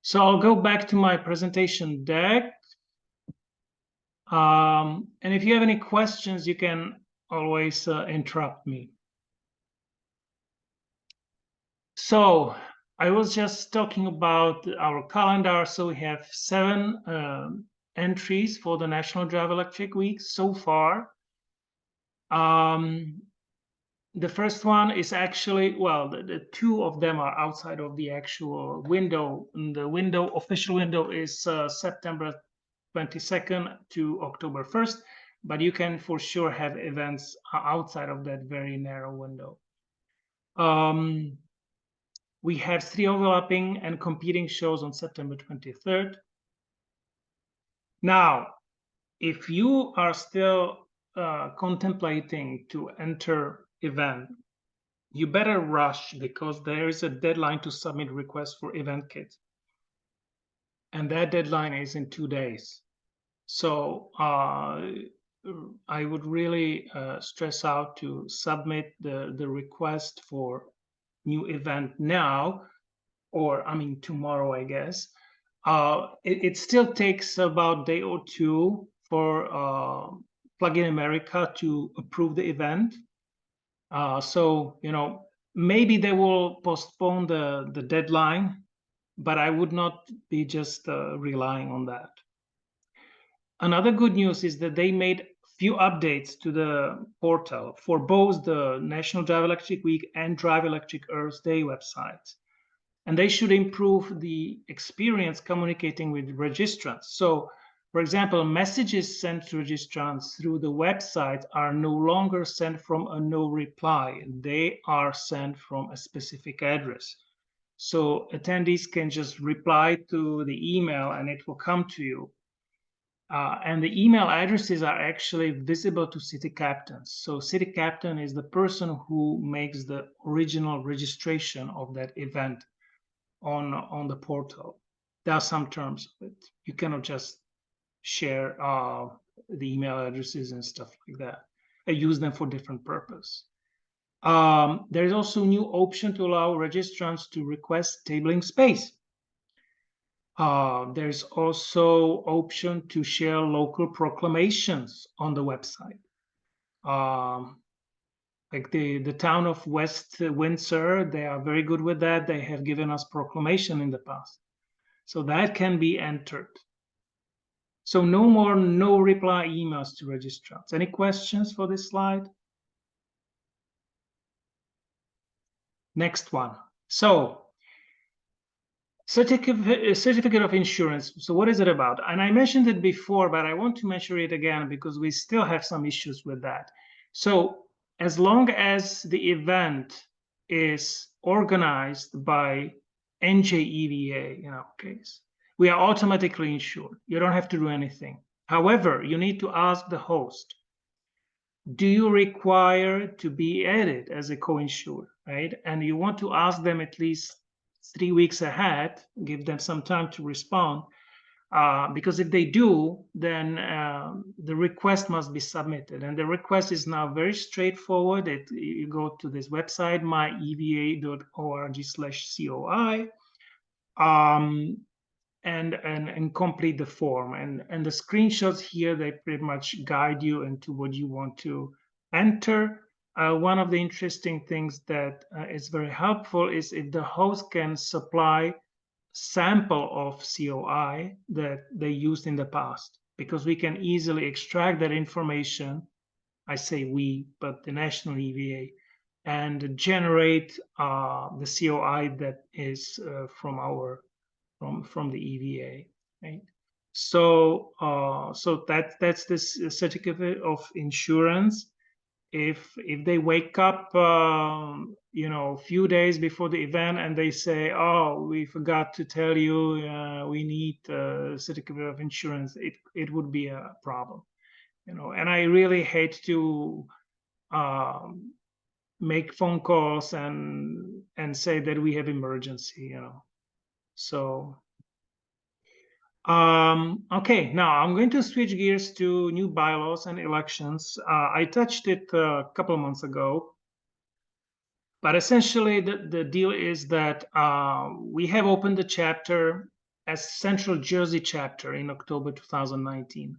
So I'll go back to my presentation deck. And if you have any questions, you can always interrupt me. So I was just talking about our calendar. So we have 7 entries for the National Drive Electric Week so far. The first one is actually, well, the 2 of them are outside of the actual window. And the official window is September 22nd to October 1st, but you can for sure have events outside of that very narrow window. We have 3 overlapping and competing shows on September 23rd. Now, if you are still contemplating to enter event, you better rush, because there is a deadline to submit requests for event kits. And that deadline is in 2 days. So I would really stress out to submit the request for new event now, or I mean tomorrow, I guess. It still takes about a day or 2 for Plug-in America to approve the event. So, you know, maybe they will postpone the deadline, but I would not be just relying on that. Another good news is that they made few updates to the portal for both the National Drive Electric Week and Drive Electric Earth Day websites. And they should improve the experience communicating with registrants. So, for example, messages sent to registrants through the website are no longer sent from a no reply. They are sent from a specific address. So attendees can just reply to the email and it will come to you. And the email addresses are actually visible to city captains. So city captain is the person who makes the original registration of that event on the portal. There are some terms of it. You cannot just share the email addresses and stuff like that. I use them for different purpose. There is also a new option to allow registrants to request tabling space. There's also option to share local proclamations on the website. Like the town of West Windsor, they are very good with that. They have given us proclamation in the past. So that can be entered. So no more no reply emails to registrants. Any questions for this slide? Next one. So certificate of insurance. So what is it about? And I mentioned it before, but I want to mention it again because we still have some issues with that. So as long as the event is organized by NJEVA in our case, we are automatically insured. You don't have to do anything. However, you need to ask the host, do you require to be added as a co-insured, right? And you want to ask them at least 3 weeks ahead, give them some time to respond, because if they do, then the request must be submitted. And the request is now very straightforward. You go to this website, myeva.org/COI, and complete the form. And the screenshots here, they pretty much guide you into what you want to enter. One of the interesting things that is very helpful is if the host can supply sample of COI that they used in the past, because we can easily extract that information. I say we, but the national EVA, and generate the COI that is from the EVA, right? So that's this certificate of insurance. If they wake up, you know, a few days before the event and they say, "Oh, we forgot to tell you, we need a certificate of insurance," it would be a problem, you know. And I really hate to make phone calls and say that we have emergency, you know. So okay, now I'm going to switch gears to new bylaws and elections. I touched it a couple of months ago, but essentially the deal is that we have opened the chapter as Central Jersey chapter in October 2019.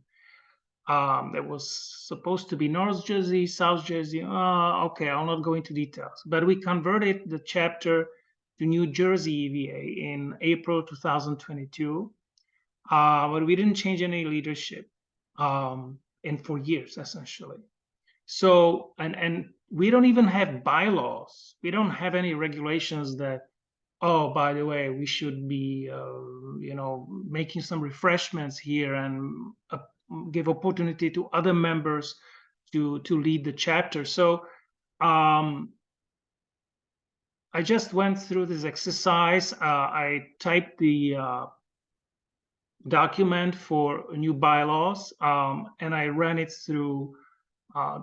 That was supposed to be North Jersey, South Jersey. Okay, I'll not go into details, but we converted the chapter to New Jersey EVA in April 2022. But we didn't change any leadership in 4 years, essentially. So, and we don't even have bylaws. We don't have any regulations that, oh, by the way, we should be, you know, making some refreshments here and give opportunity to other members to lead the chapter. So I just went through this exercise. I typed the document for new bylaws, and I ran it through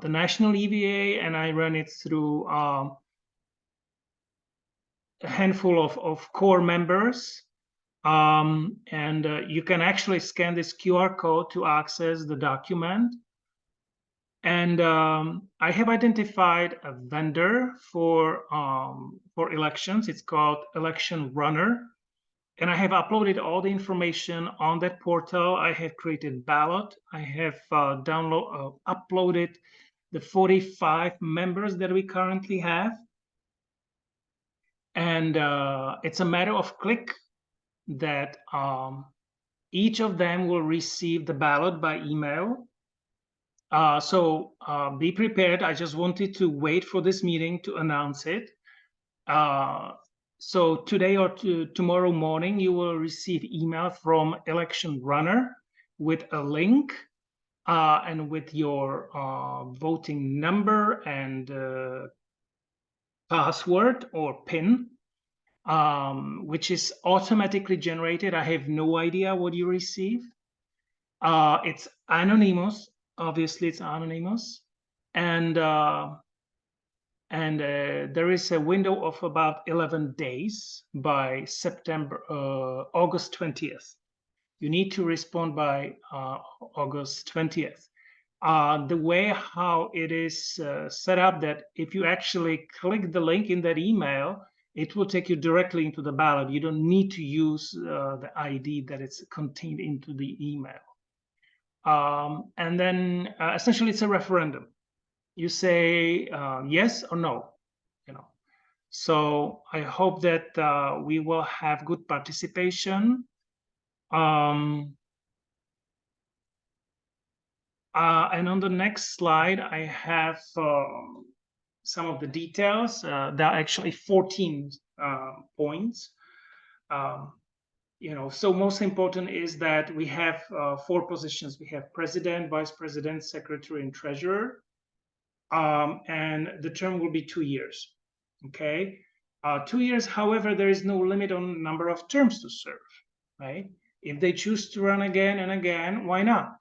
the national EVA, and I ran it through a handful of core members. And you can actually scan this QR code to access the document. And I have identified a vendor for elections. It's called Election Runner. And I have uploaded all the information on that portal. I have created ballot. I have uploaded the 45 members that we currently have. And it's a matter of click that each of them will receive the ballot by email. So be prepared. I just wanted to wait for this meeting to announce it. So today or tomorrow morning, you will receive email from Election Runner with a link and with your voting number and password or PIN, which is automatically generated. I have no idea what you receive. It's anonymous. Obviously, it's anonymous. And there is a window of about 11 days by August 20th. You need to respond by August 20th. The way how it is set up, that if you actually click the link in that email, it will take you directly into the ballot. You don't need to use the ID that is contained into the email. And then essentially it's a referendum. You say yes or no, you know. So I hope that we will have good participation. And on the next slide, I have some of the details. There are actually 14 points. So most important is that we have 4 positions. We have president, vice president, secretary, and treasurer. And the term will be 2 years. Okay. 2 years, however, there is no limit on number of terms to serve, right? If they choose to run again and again, why not?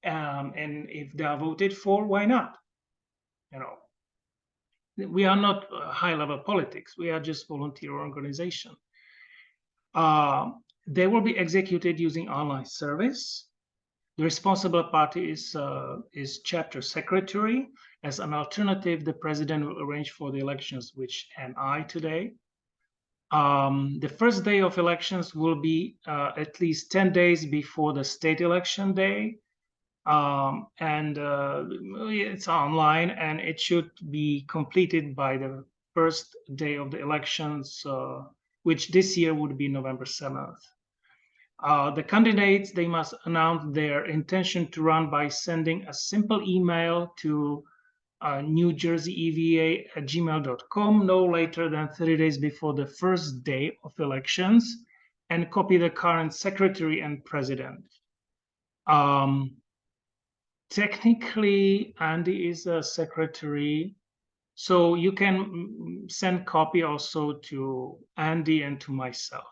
And if they are voted for, why not? We are not high-level politics. We are just volunteer organization. They will be executed using online service. The responsible party is chapter secretary. As an alternative, the president will arrange for the elections, which am I today. The first day of elections will be at least 10 days before the state election day. And it's online, and it should be completed by the first day of the elections, which this year would be November 7th. The candidates, they must announce their intention to run by sending a simple email to NJEVA@gmail.com no later than 30 days before the first day of elections, and copy the current secretary and president. Technically, Andy is a secretary, so you can send copy also to Andy and to myself.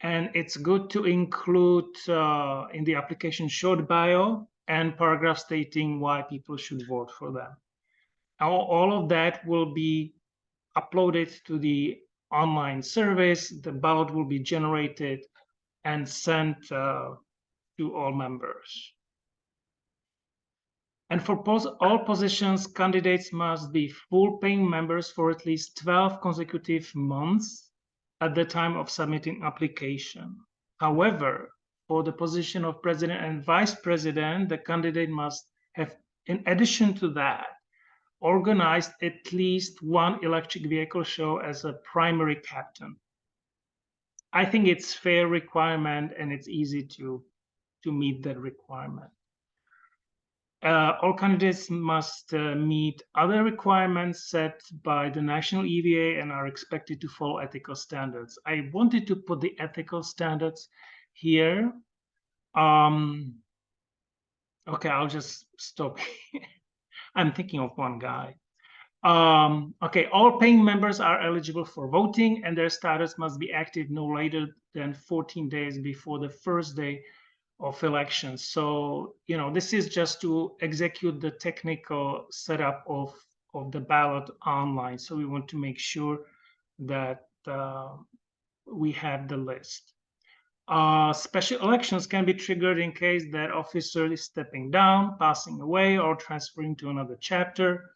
And it's good to include in the application short bio and paragraph stating why people should vote for them. All of that will be uploaded to the online service. The ballot will be generated and sent to all members. And for all positions, candidates must be full paying members for at least 12 consecutive months at the time of submitting application. However, for the position of president and vice president, the candidate must have, in addition to that, organized at least 1 electric vehicle show as a primary captain. I think it's fair requirement, and it's easy to meet that requirement. All candidates must meet other requirements set by the national EVA and are expected to follow ethical standards. I wanted to put the ethical standards here. Okay, I'll just stop. I'm thinking of one guy. Okay, all paying members are eligible for voting, and their status must be active no later than 14 days before the first day of elections. So, this is just to execute the technical setup of the ballot online. So we want to make sure that we have the list. Special elections can be triggered in case that officer is stepping down, passing away, or transferring to another chapter.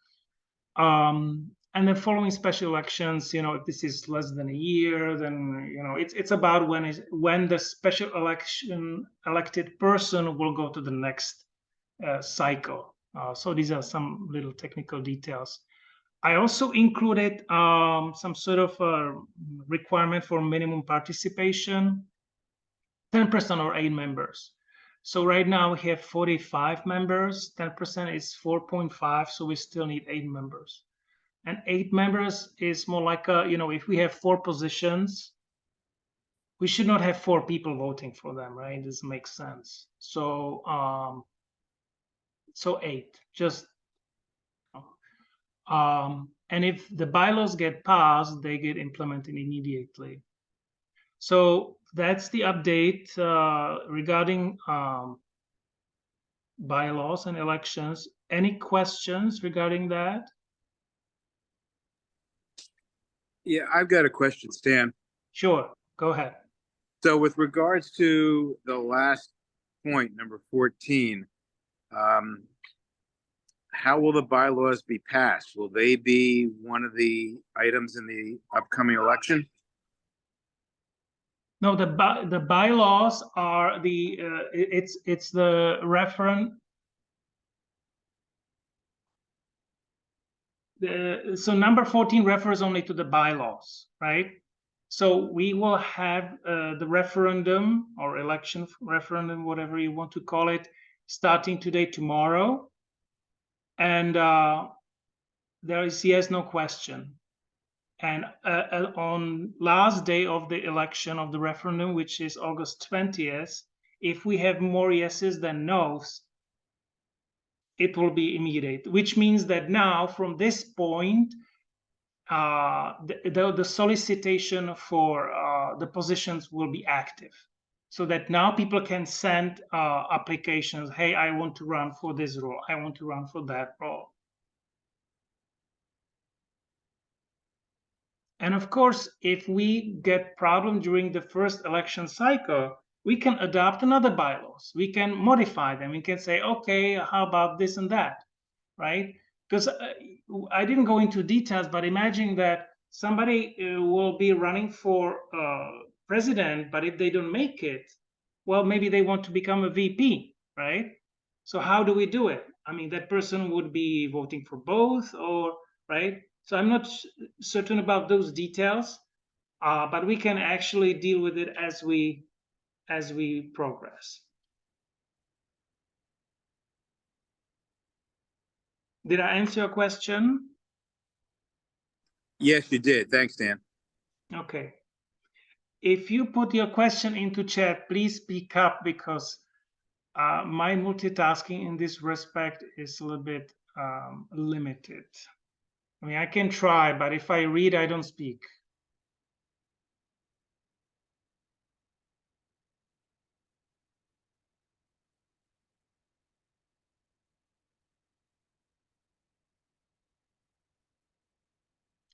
And then following special elections, if this is less than a year, then it's about when the special election elected person will go to the next cycle. So these are some little technical details. I also included some sort of requirement for minimum participation, 10% or 8 members. So right now we have 45 members, 10% is 4.5, so we still need 8 members. And 8 members is more like if we have 4 positions, we should not have 4 people voting for them, right? This makes sense. So 8, just. And if the bylaws get passed, they get implemented immediately. So that's the update regarding bylaws and elections. Any questions regarding that? Yeah, I've got a question, Stan. Sure, go ahead. So with regards to the last point, number 14, how will the bylaws be passed? Will they be one of the items in the upcoming election? No, the bylaws are it's the reference. So number 14 refers only to the bylaws, right? So we will have the referendum or election referendum, whatever you want to call it, starting today, tomorrow. And there is yes, no question. And on last day of the election of the referendum, which is August 20th, if we have more yeses than nos, it will be immediate, which means that now from this point, the solicitation for the positions will be active, so that now people can send applications. Hey, I want to run for this role. I want to run for that role. And of course, if we get problem during the first election cycle, we can adopt another bylaws. We can modify them. We can say, okay, how about this and that, right? Because I didn't go into details, but imagine that somebody will be running for president, but if they don't make it, well, maybe they want to become a VP, right? So how do we do it? I mean, that person would be voting for both, or right? So I'm not certain about those details, but we can actually deal with it as we progress. Did I answer your question? Yes, you did. Thanks, Dan. Okay. If you put your question into chat, please speak up, because my multitasking in this respect is a little bit limited. I mean, I can try, but if I read, I don't speak.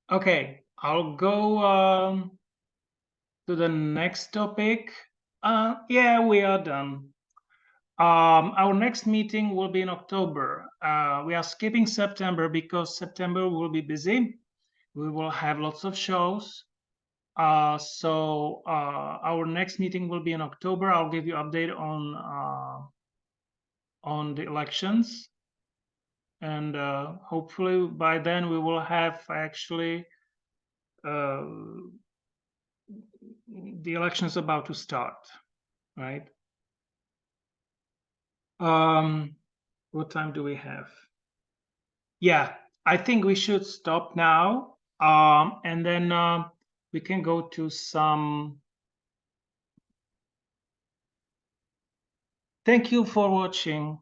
Okay, I'll go to the next topic. Yeah, we are done. Our next meeting will be in October. We are skipping September because September will be busy. We will have lots of shows. So our next meeting will be in October. I'll give you update on the elections. And hopefully by then we will have actually the elections about to start, right? What time do we have? Yeah, I think we should stop now, and then we can go to some. Thank you for watching.